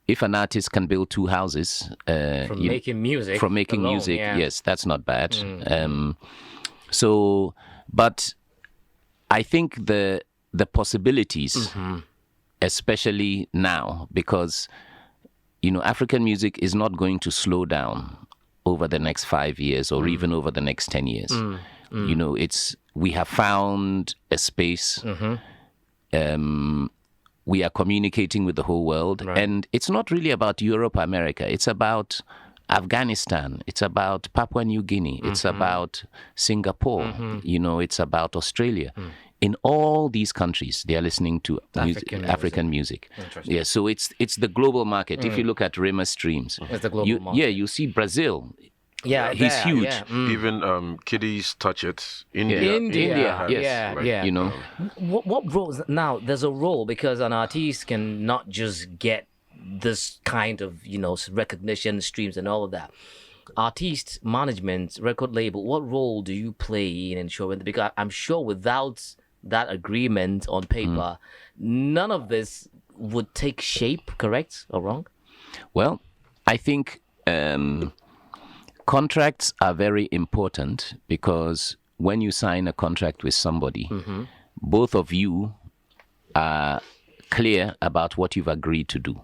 if an artist can build 2 houses, Making music. from making alone, music, yeah. yes, that's not bad. So, but I think the possibilities, especially now, because, you know, African music is not going to slow down over the next 5 years or even over the next 10 years. You know, we have found a space. We are communicating with the whole world. Right. And it's not really about Europe, America. It's about Afghanistan. It's about Papua New Guinea. It's about Singapore. You know, it's about Australia. In all these countries, they are listening to African music. Interesting. Yeah, so it's the global market. If you look at Rima streams, It's the global market. yeah, you see Brazil. Yeah, he's there, huge. yeah. Even Kiddies Touch It, India. India, has, yeah, like, yeah. You know, What roles now? There's a role because an artist can not just get this kind of recognition, streams, and all of that. Artist management, record label. What role do you play in ensuring? Because I'm sure without that agreement on paper, none of this would take shape. Correct or wrong? well, I think contracts are very important because when you sign a contract with somebody, both of you are clear about what you've agreed to do.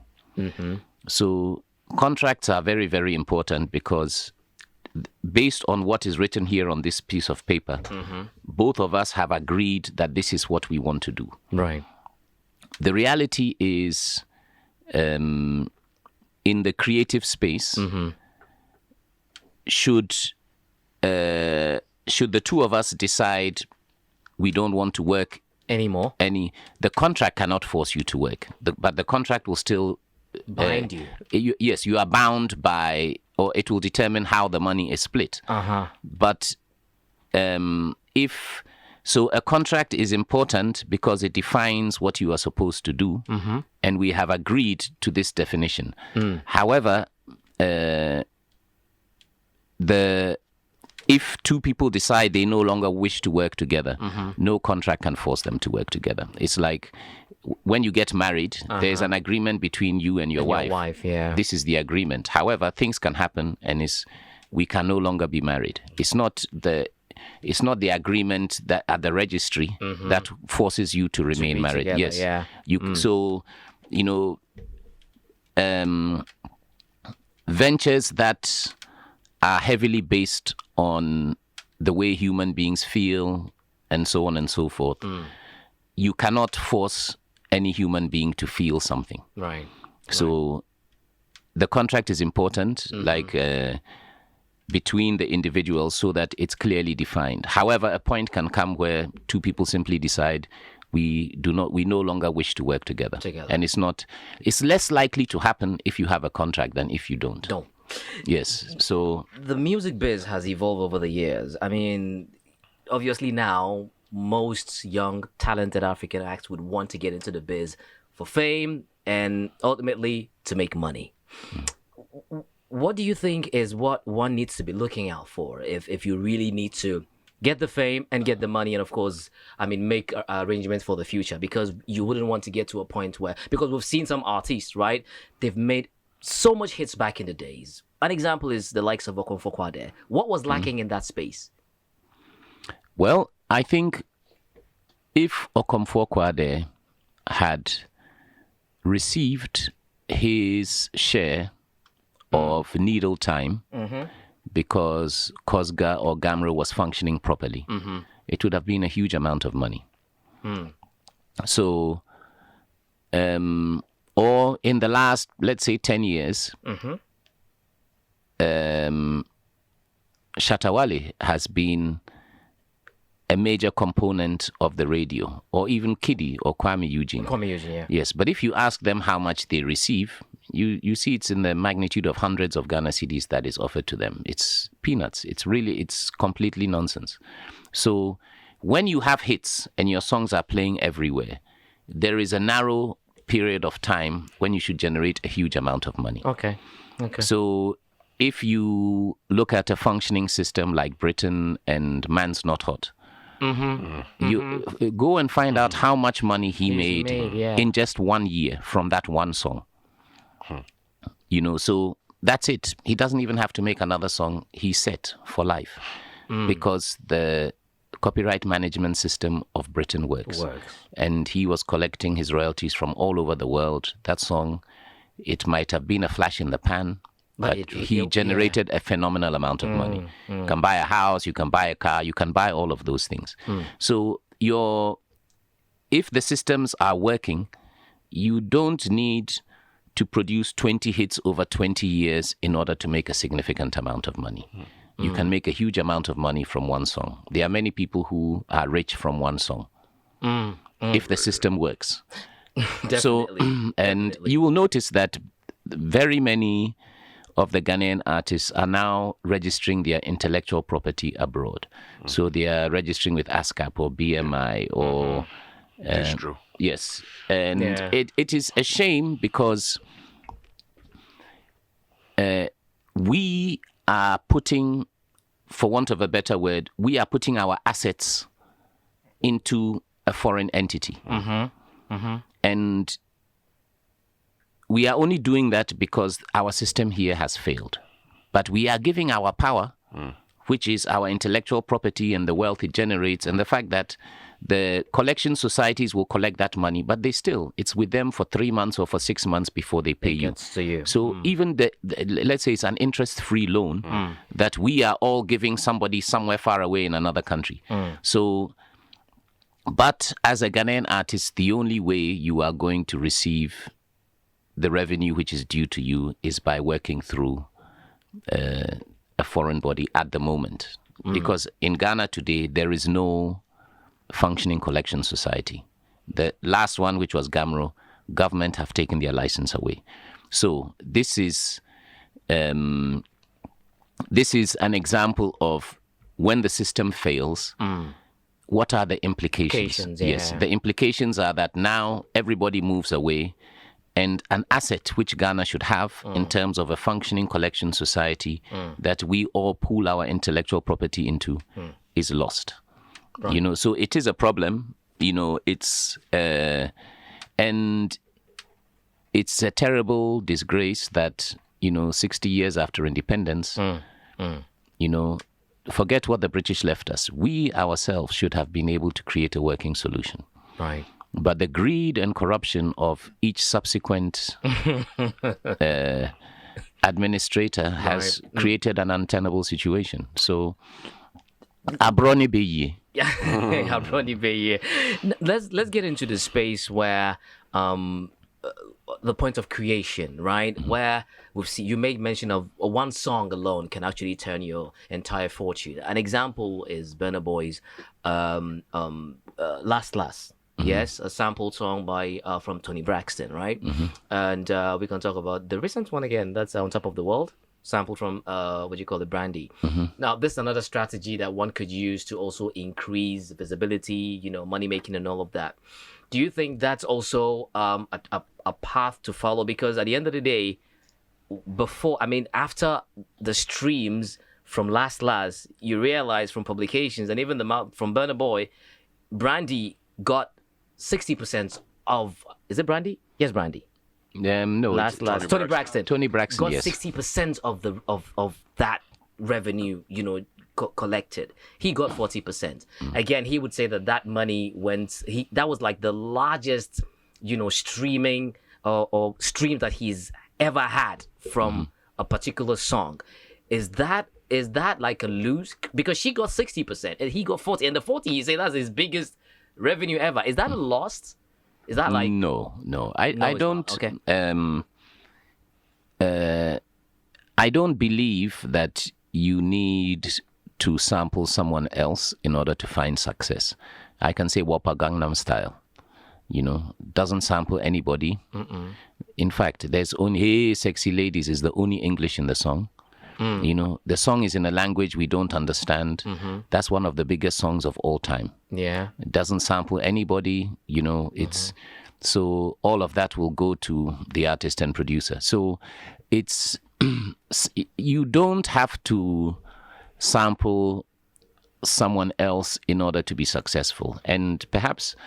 So contracts are very, very important because based on what is written here on this piece of paper, both of us have agreed that this is what we want to do. Right. The reality is, in the creative space, should the two of us decide we don't want to work Anymore. the contract cannot force you to work, but the contract will still Bind you. Yes, you are bound by, or it will determine how the money is split. But if so, a contract is important because it defines what you are supposed to do, and we have agreed to this definition. However, if two people decide they no longer wish to work together, no contract can force them to work together. It's like when you get married, there's an agreement between you and your wife. Your wife, yeah. This is the agreement. However, things can happen, and we can no longer be married. It's not the agreement that at the registry that forces you to remain married. Together, Yes, yeah. So ventures that are heavily based on the way human beings feel and so on and so forth. You cannot force any human being to feel something. Right. So the contract is important, like between the individuals, so that it's clearly defined. However, a point can come where two people simply decide we no longer wish to work together. And it's less likely to happen if you have a contract than if you don't. Yes. So the music biz has evolved over the years. I mean, obviously now most young talented African acts would want to get into the biz for fame and ultimately to make money. What do you think is what one needs to be looking out for if you really need to get the fame and get the money, and of course, I mean, make arrangements for the future, because you wouldn't want to get to a point where, because we've seen some artists, right? They've made so much hits back in the days. An example is the likes of Okomfo Kwade. What was lacking in that space? Well, I think if Okomfo Kwade had received his share of needle time, because Kosga or Gamro was functioning properly, it would have been a huge amount of money. So, or in the last, let's say, 10 years, Shatawale has been a major component of the radio, or even Kiddy or Kwame Eugene. Yeah. Yes, but if you ask them how much they receive, you see it's in the magnitude of hundreds of Ghana cedis that is offered to them. It's peanuts. It's completely nonsense. So when you have hits and your songs are playing everywhere, there is a narrow period of time when you should generate a huge amount of money. Okay. So if you look at a functioning system like Britain and Man's Not Hot, you go and find out how much money he made in just 1 year from that one song. So that's it. He doesn't even have to make another song. He's set for life because the copyright management system of Britain works. And he was collecting his royalties from all over the world. That song, it might have been a flash in the pan, but he generated a phenomenal amount of money. You can buy a house, you can buy a car, you can buy all of those things. So if the systems are working, you don't need to produce 20 hits over 20 years in order to make a significant amount of money. You can make a huge amount of money from one song. There are many people who are rich from one song if the system works. So, and you will notice that very many of the Ghanaian artists are now registering their intellectual property abroad. So they are registering with ASCAP or BMI or... Distro. Yes. And it is a shame because we are putting, for want of a better word, we are putting our assets into a foreign entity. And we are only doing that because our system here has failed. But we are giving our power, which is our intellectual property and the wealth it generates, and the fact that the collection societies will collect that money, but it's with them for 3 months or for 6 months before they pay you. So even let's say it's an interest-free loan that we are all giving somebody somewhere far away in another country. So, but as a Ghanaian artist, the only way you are going to receive the revenue which is due to you is by working through a foreign body at the moment. Because in Ghana today, there is no functioning collection society. The last one, which was Gamro, government have taken their license away. So this is an example of when the system fails, what are the implications? Yes, the implications are that now everybody moves away, and an asset which Ghana should have in terms of a functioning collection society that we all pool our intellectual property into is lost. Right. So it is a problem. It's and it's a terrible disgrace that 60 years after independence, forget what the British left us. We ourselves should have been able to create a working solution. Right. But the greed and corruption of each subsequent administrator has created an untenable situation. So, abroni be Let's get into the space where the point of creation, right? Where we've seen you made mention of one song alone can actually turn your entire fortune. An example is Burna Boy's Last Last. Yes, a sampled song by from Tony Braxton, right? And we can talk about the recent one again. That's On Top of the World, sampled from what do you call it, Brandy. Now, this is another strategy that one could use to also increase visibility, money making and all of that. Do you think that's also a path to follow? Because at the end of the day, after the streams from Last Last, you realize from publications and even from Burna Boy, Brandy got 60% of, is it Brandy? Yes, Brandy. No, Last Tony Braxton. Tony Braxton, got yes. 60% of that revenue, collected. He got 40%. Again, he would say that money that was like the largest, streaming or stream that he's ever had from a particular song. Is that like a lose? Because she got 60% and he got 40%, and the 40, he say that's his biggest revenue ever. Is that a loss? Is that like no? I don't. Okay. I don't believe that you need to sample someone else in order to find success. I can say Whopper Gangnam Style, doesn't sample anybody. In fact, there's only "Hey Sexy Ladies" is the only English in the song. The song is in a language we don't understand. That's one of the biggest songs of all time. Yeah. It doesn't sample anybody, it's so all of that will go to the artist and producer. So it's you don't have to sample someone else in order to be successful. And perhaps,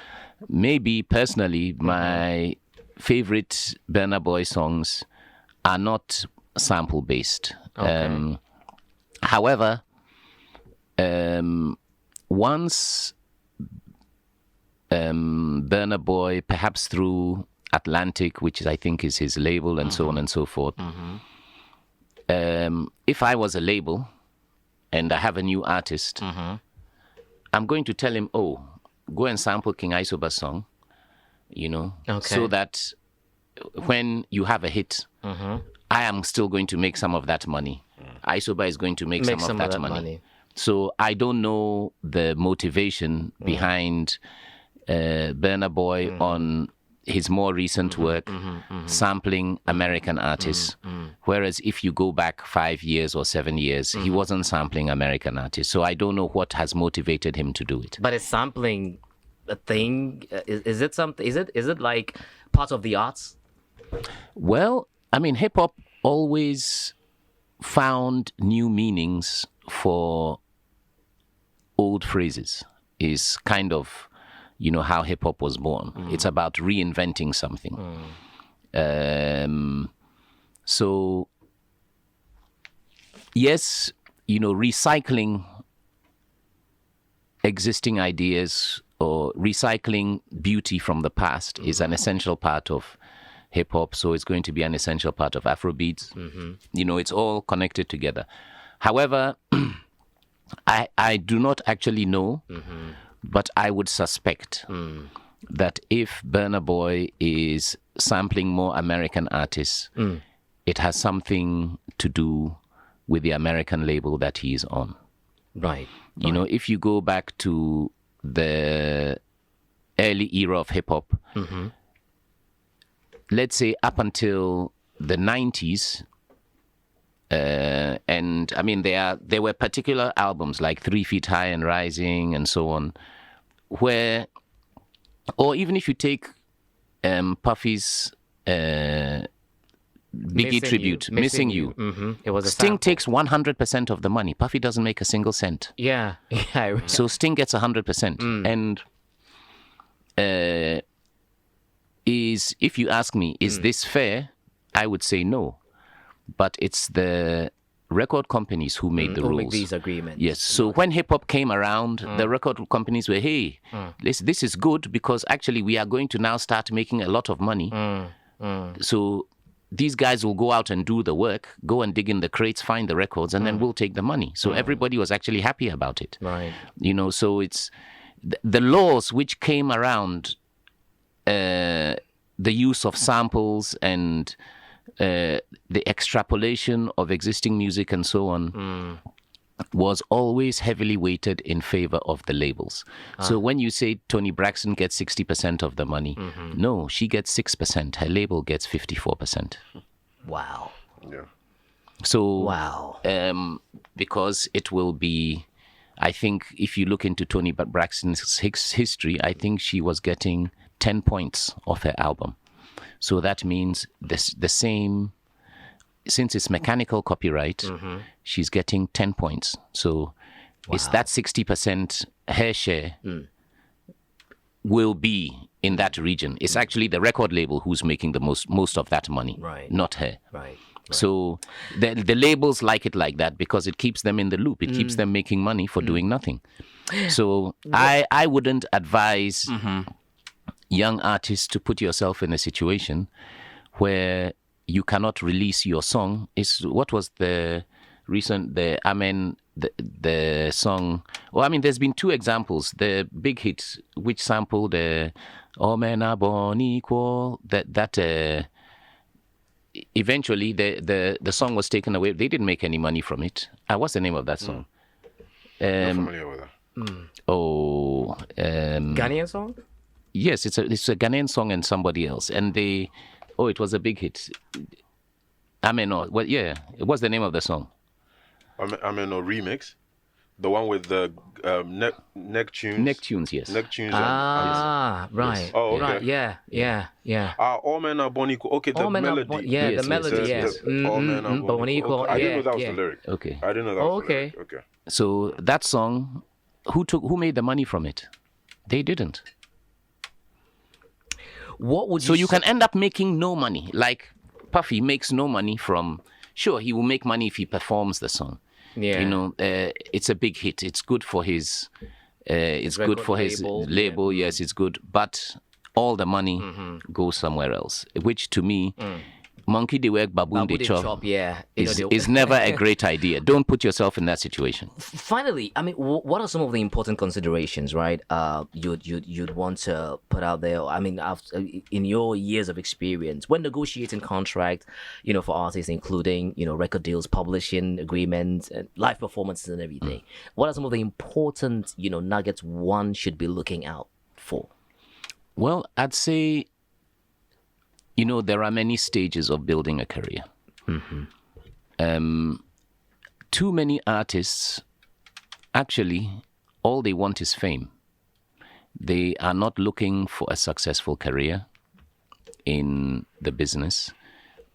maybe personally, my favorite Burna Boy songs are not sample based. Okay. However, once Burna Boy, perhaps through Atlantic, which I think is his label, and so on and so forth, if I was a label and I have a new artist, I'm going to tell him, go and sample King Isoba's song, so that when you have a hit, I am still going to make some of that money. Isoba is going to make some of that money. So I don't know the motivation behind Burna Boy on his more recent work, sampling American artists. Whereas if you go back 5 years or 7 years, he wasn't sampling American artists. So I don't know what has motivated him to do it. But is sampling a thing? Is it something? Is it like part of the arts? Well, hip hop always found new meanings for old phrases. Is kind of, how hip hop was born. It's about reinventing something. So, yes, recycling existing ideas or recycling beauty from the past is an essential part of hip hop. So it's going to be an essential part of Afrobeats. It's all connected together. However, I do not actually know, but I would suspect that if Burna Boy is sampling more American artists, it has something to do with the American label that he's on. Right. If you go back to the early era of hip hop, let's say up until the 90s, and there were particular albums like 3 Feet High and Rising and so on, where, or even if you take Puffy's Biggie tribute, Missing You. It was a Sting sample. takes 100% of the money. Puffy doesn't make a single cent. Yeah. So Sting gets 100%. And if you ask me, is this fair? I would say no. But it's the record companies who made the Who rules. make these agreements. Yes. So when hip hop came around, the record companies were, hey, this is good because actually we are going to now start making a lot of money. So these guys will go out and do the work, go and dig in the crates, find the records, and then we'll take the money. So everybody was actually happy about it. Right. So it's the laws which came around the use of samples and the extrapolation of existing music and so on was always heavily weighted in favor of the labels. So when you say Toni Braxton gets 60% of the money, no, she gets 6%. Her label gets 54%. Wow. Yeah. So, Wow. Because it will be, I think if you look into Toni Braxton's history, I think she was getting 10 points off her album. So that means the same, since it's mechanical copyright, she's getting 10 points. So it's that 60% her share will be in that region. It's actually the record label who's making the most of that money, Right. not her. Right. So the labels like it like that because it keeps them in the loop. It keeps them making money for doing nothing. So I wouldn't advise young artists to put yourself in a situation where you cannot release your song. What was the song? Well, I mean, there's been two examples. The big hit, which sampled the "Oh Men Are Born Equal," that eventually the song was taken away. They didn't make any money from it. What's the name of that song? Not familiar with that. Ghanaian song? Yes, it's a Ghanaian song and somebody else, and it was a big hit. What's the name of the song? Remix, the one with the neck tunes. Neck tunes, yes. Neck tunes. Right. Yes. Oh, okay. Right. Yeah. All Men Are Born Equal. Okay, the All Men Are melody. Born- Yes, the melody, yes, yeah. All Men Are Born Equal. Okay. I didn't know that was yeah. the lyric. Okay. I didn't know that was the Okay. lyric. Okay. So that song, who made the money from it? They didn't. What would you So you can end up making no money. Like Puffy makes no money from. Sure, he will make money if he performs the song. Yeah. You know, it's a big hit. It's good for his. It's good record for his label, label. Yes, it's good. But all the money goes somewhere else. Which to me, monkey they work, baboon they chop. Yeah. Is never a great idea. Don't put yourself in that situation. Finally, I mean, what are some of the important considerations, right? You'd want to put out there. I mean, after, in your years of experience, when negotiating contract, for artists, including record deals, publishing agreements, and live performances, and everything. What are some of the important nuggets one should be looking out for? Well, I'd say, there are many stages of building a career. Too many artists, actually, all they want is fame. They are not looking for a successful career in the business.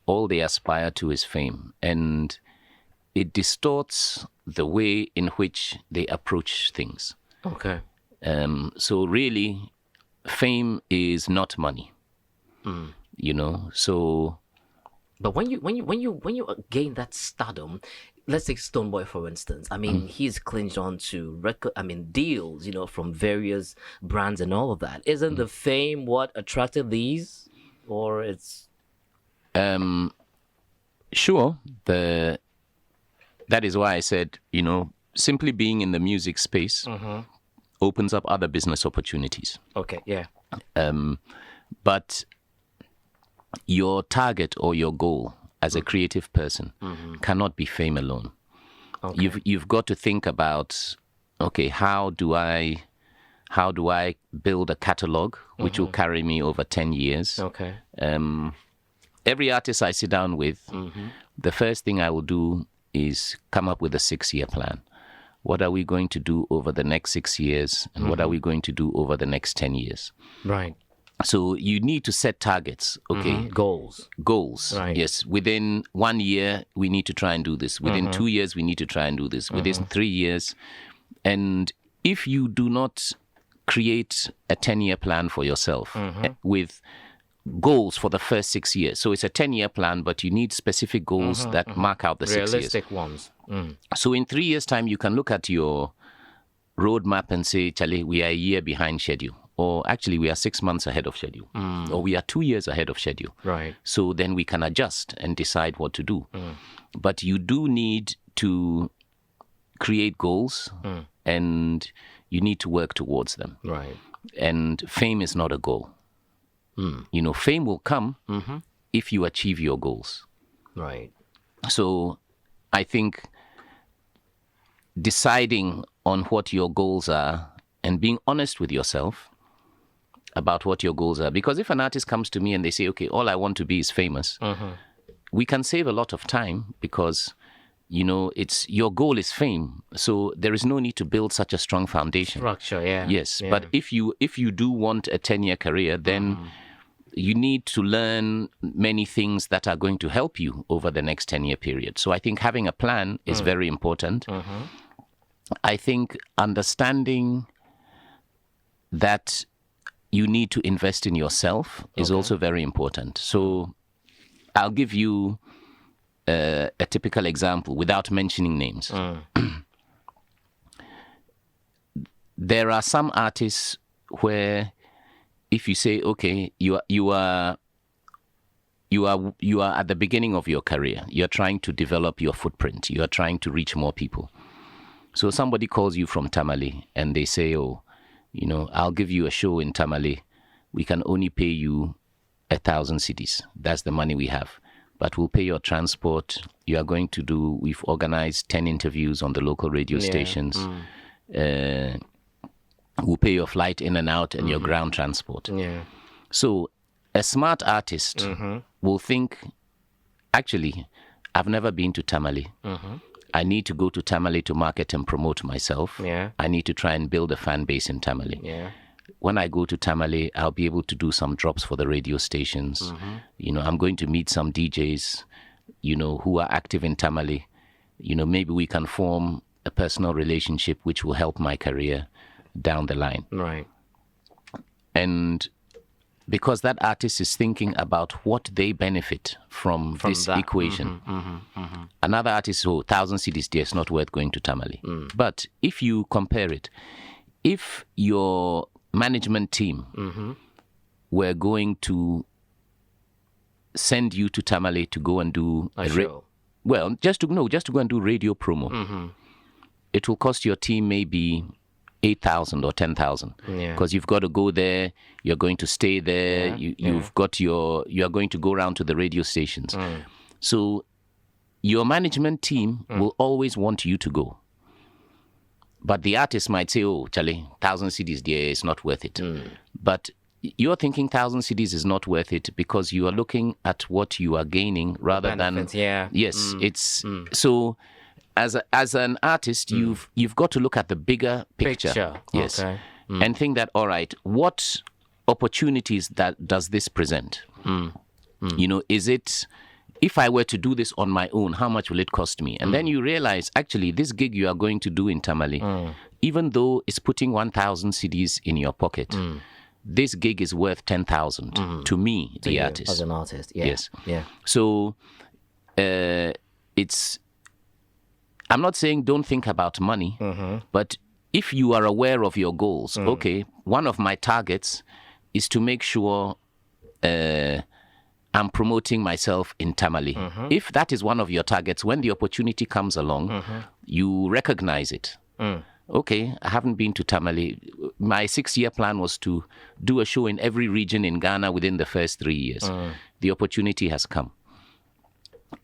All they aspire to is fame. And it distorts the way in which they approach things. Okay. So really, fame is not money. So. But when you gain that stardom, let's take Stonebwoy for instance. I mean, he's clinged on to deals, from various brands and all of that. Isn't the fame what attracted these, or it's? Sure. That is why I said, simply being in the music space opens up other business opportunities. Okay. Yeah. But your target or your goal as a creative person cannot be fame alone. Okay. You've got to think about, okay, how do I build a catalog which will carry me over 10 years? Okay. Every artist I sit down with, the first thing I will do is come up with a 6-year plan. What are we going to do over the next 6 years? And what are we going to do over the next 10 years? Right. So you need to set targets, okay? Goals. Right. Yes. Within 1 year, we need to try and do this. Within 2 years, we need to try and do this. Within 3 years. And if you do not create a 10-year plan for yourself with goals for the first 6 years. So it's a 10-year plan, but you need specific goals that mark out the 6 years. Realistic ones. So in 3 years' time, you can look at your roadmap and say, Charlie, we are a year behind schedule. Or actually, we are 6 months ahead of schedule. Or we are 2 years ahead of schedule. Right. So then we can adjust and decide what to do. But you do need to create goals and you need to work towards them. Right. And fame is not a goal. You know, fame will come if you achieve your goals. Right. So I think deciding on what your goals are and being honest with yourself about what your goals are. Because if an artist comes to me and they say, okay, all I want to be is famous, we can save a lot of time because, you know, it's your goal is fame. So there is no need to build such a strong foundation. Structure, yeah. Yes. Yeah. But if you do want a 10-year career, then you need to learn many things that are going to help you over the next 10-year period. So I think having a plan is very important. I think understanding that you need to invest in yourself is also very important. So I'll give you a typical example without mentioning names. There are some artists where if you say, okay, you are at the beginning of your career, you're trying to develop your footprint, you are trying to reach more people. So somebody calls you from Tamale and they say, oh, you know, I'll give you a show in Tamale. We can only pay you 1,000 cedis. That's the money we have. But we'll pay your transport. We've organized 10 interviews on the local radio stations. We'll pay your flight in and out and your ground transport. Yeah. So a smart artist will think, actually, I've never been to Tamale. I need to go to Tamale to market and promote myself. Yeah. I need to try and build a fan base in Tamale. Yeah. When I go to Tamale, I'll be able to do some drops for the radio stations. You know, I'm going to meet some DJs, you know, who are active in Tamale. You know, maybe we can form a personal relationship which will help my career down the line. Right. And because that artist is thinking about what they benefit from this that. equation. Another artist, 1,000 cedis there, it's not worth going to Tamale. But if you compare it, if your management team were going to send you to Tamale to go and do a show. Just to go and do radio promo, it will cost your team maybe 8,000 or 10,000 because you've got to go there, you're going to stay there, you are going to go around to the radio stations. So your management team will always want you to go. But the artist might say, oh, Charlie, 1,000 cedis there is not worth it. But you're thinking 1,000 cedis is not worth it because you are looking at what you are gaining rather Benefits, than... Yes, it's... So as an artist, you've got to look at the bigger picture. Yes. Okay. And think that, all right, what opportunities does this present? You know, is it... If I were to do this on my own, how much will it cost me? And then you realize, actually, this gig you are going to do in Tamale, even though it's putting 1,000 cedis in your pocket, this gig is worth 10,000 to me, the artist. As an artist, yeah. Yes. Yeah. So it's... I'm not saying don't think about money, but if you are aware of your goals, okay, one of my targets is to make sure... I'm promoting myself in Tamale. If that is one of your targets, when the opportunity comes along, you recognize it. Okay, I haven't been to Tamale. My 6-year plan was to do a show in every region in Ghana within the first 3 years. The opportunity has come.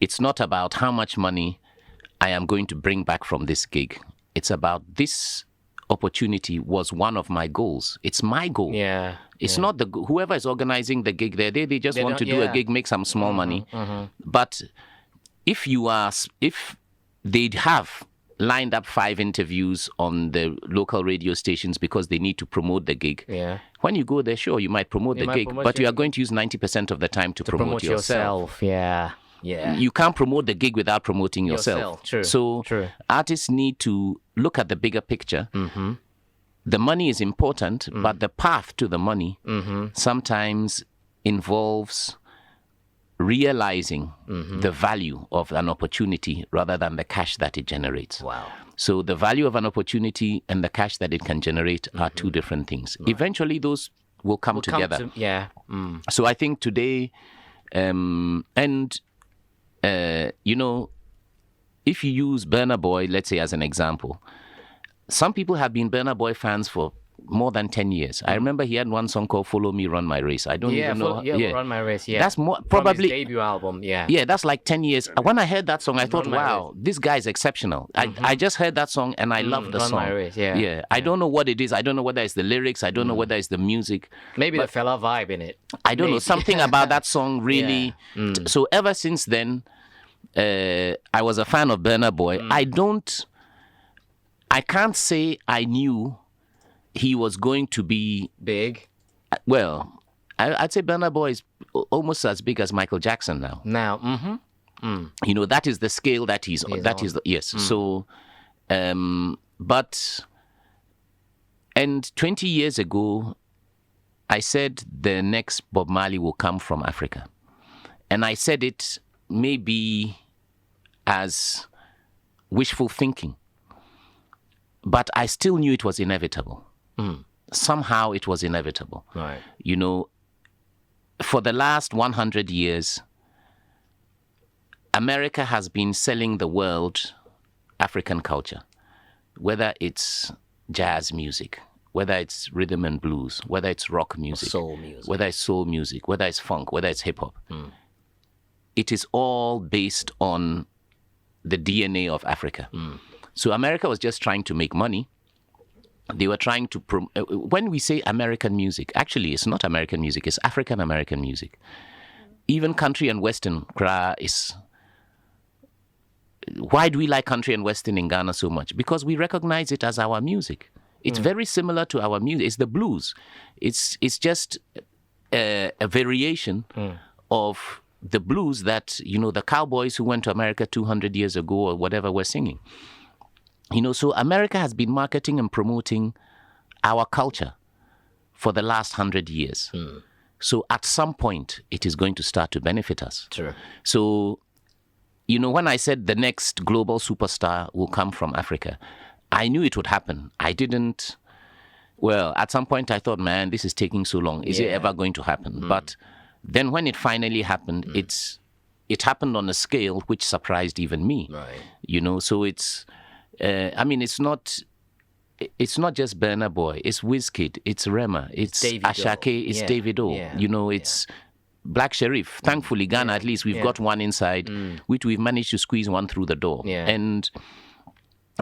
It's not about how much money I am going to bring back from this gig. It's about this opportunity was one of my goals. It's my goal. Yeah. It's not whoever is organizing the gig there. They just want to do a gig, make some small money. But if they have lined up 5 interviews on the local radio stations because they need to promote the gig. Yeah. When you go there, sure, you might promote the gig, but you are going to use 90% of the time to promote yourself. Yeah. Yeah. You can't promote the gig without promoting yourself. True. So artists need to look at the bigger picture. The money is important, but the path to the money sometimes involves realizing the value of an opportunity rather than the cash that it generates. Wow. So the value of an opportunity and the cash that it can generate are two different things. Right. Eventually, those will come together. So I think today, you know, if you use Burna Boy, let's say as an example, some people have been Burna Boy fans for more than 10 years. I remember he had one song called "Follow Me, Run My Race." I don't even know. Run My Race. Yeah, that's more from probably his debut album. Yeah, yeah, that's like 10 years. When I heard that song, I thought, My wow, this guy is exceptional. I just heard that song and I love the Run song. My Race. Yeah. I don't know what it is. I don't know whether it's the lyrics. I don't know whether it's the music. Maybe the fella vibe in it. I don't know. Something about that song really. So ever since then, I was a fan of Burna Boy. I can't say I knew he was going to be big. Well, I'd say Burna Boy is almost as big as Michael Jackson now. You know, that is the scale that he's on. That is yes. So, but 20 years ago, I said the next Bob Marley will come from Africa, and I said it maybe as wishful thinking, but I still knew it was inevitable. Somehow it was inevitable. Right. You know, for the last 100 years, America has been selling the world African culture, whether it's jazz music, whether it's rhythm and blues, whether it's rock music, whether it's soul music, whether it's funk, whether it's hip hop. It is all based on the DNA of Africa. So America was just trying to make money. They were trying to when we say American music, actually it's not American music, it's African American music. Even country and western is. Why do we like country and western in Ghana so much? Because we recognize it as our music. It's very similar to our music. It's the blues. It's just a variation of the blues that, you know, the cowboys who went to America 200 years ago or whatever were singing. You know, so America has been marketing and promoting our culture for the last 100 years. So at some point, it is going to start to benefit us. True. So, you know, when I said the next global superstar will come from Africa, I knew it would happen. I didn't... Well, at some point I thought, man, this is taking so long. Is it ever going to happen? But then when it finally happened, it happened on a scale which surprised even me. Right. You know, so it's... I mean, it's not just Burna Boy. It's Wizkid. It's Rema. It's Ashake. It's Davido. Yeah. You know, it's Black Sherif. Thankfully, Ghana, at least we've got one inside, which we've managed to squeeze one through the door. Yeah. And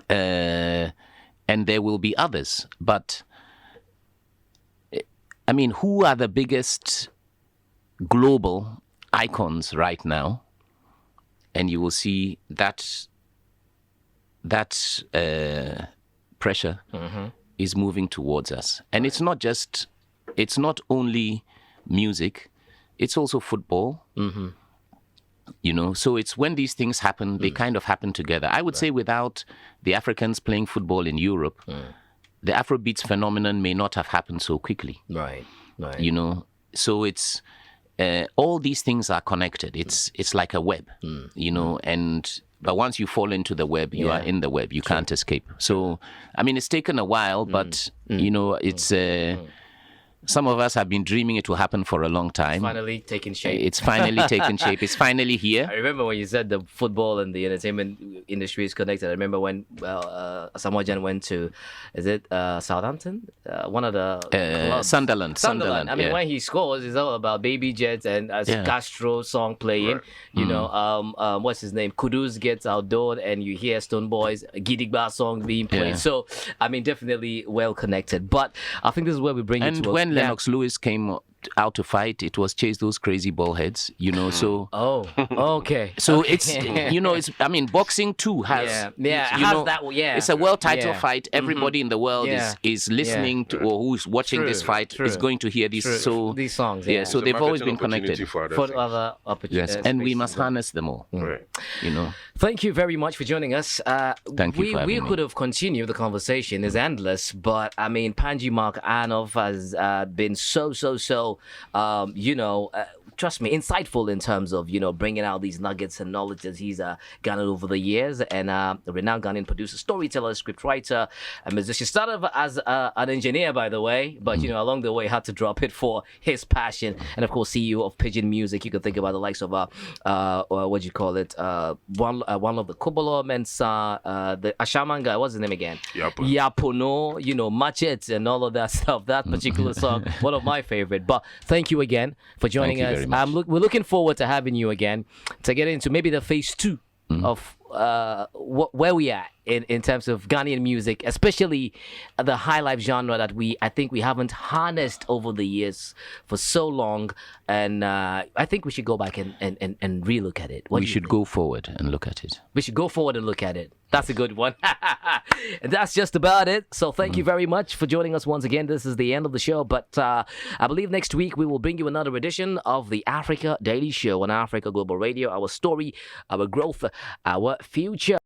there will be others. But, I mean, who are the biggest global icons right now? And you will see that pressure is moving towards us. And it's not only music, it's also football. You know, so it's when these things happen, they kind of happen together. I would say without the Africans playing football in Europe, the Afrobeats phenomenon may not have happened so quickly. Right. You know, so it's all these things are connected. It's like a web, you know, but once you fall into the web, you are in the web. You can't escape. So, I mean, it's taken a while, but, you know, it's... some of us have been dreaming it will happen for a long time. Finally taking shape. It's finally taken shape. It's finally here. I remember when you said the football and the entertainment industry is connected. I remember when Samoa Jan went to, is it Southampton? One of the clubs. Sunderland. I mean, when he scores, it's all about Baby Jets and Castro song playing. You know, what's his name? Kudus gets outdoored and you hear Stone Boys Gidigba song being played. Yeah. So, I mean, definitely well connected. But I think this is where we bring it to when Lennox Lewis came out to fight, it was chase those crazy ball heads, you know, so... Oh, okay. So it's, you know, it's, I mean, boxing too has... It's a world title fight. Everybody in the world is listening to, or who's watching this fight is going to hear these, so... These songs, so they've always been connected. For other opportunities. Yes, and we must harness them all, you know. Thank you very much for joining us. Thank you for having me. We could have continued the conversation. It's endless, but I mean, Panji Marc Anoff has been so, you know, trust me, insightful in terms of, bringing out these nuggets and knowledge that he's garnered over the years. And a renowned Ghanaian producer, storyteller, scriptwriter, a musician. Started as an engineer, by the way, but, along the way had to drop it for his passion. And of course, CEO of Pigeon Music. You could think about the likes of, what do you call it? One of the Kubolo Mensa, the Ashaman guy, what's his name again? Yapono, Machet and all of that stuff. That particular song, one of my favorite. But thank you again for joining us. We're looking forward to having you again to get into maybe the phase 2 of where we are in terms of Ghanaian music, especially the high life genre that I think we haven't harnessed over the years for so long. And I think we should go back and relook at it. We should go forward and look at it. We should go forward and look at it. That's a good one. And that's just about it. So thank you very much for joining us once again. This is the end of the show. But I believe next week we will bring you another edition of the Africa Daily Show on Africa Global Radio. Our story, our growth, our future.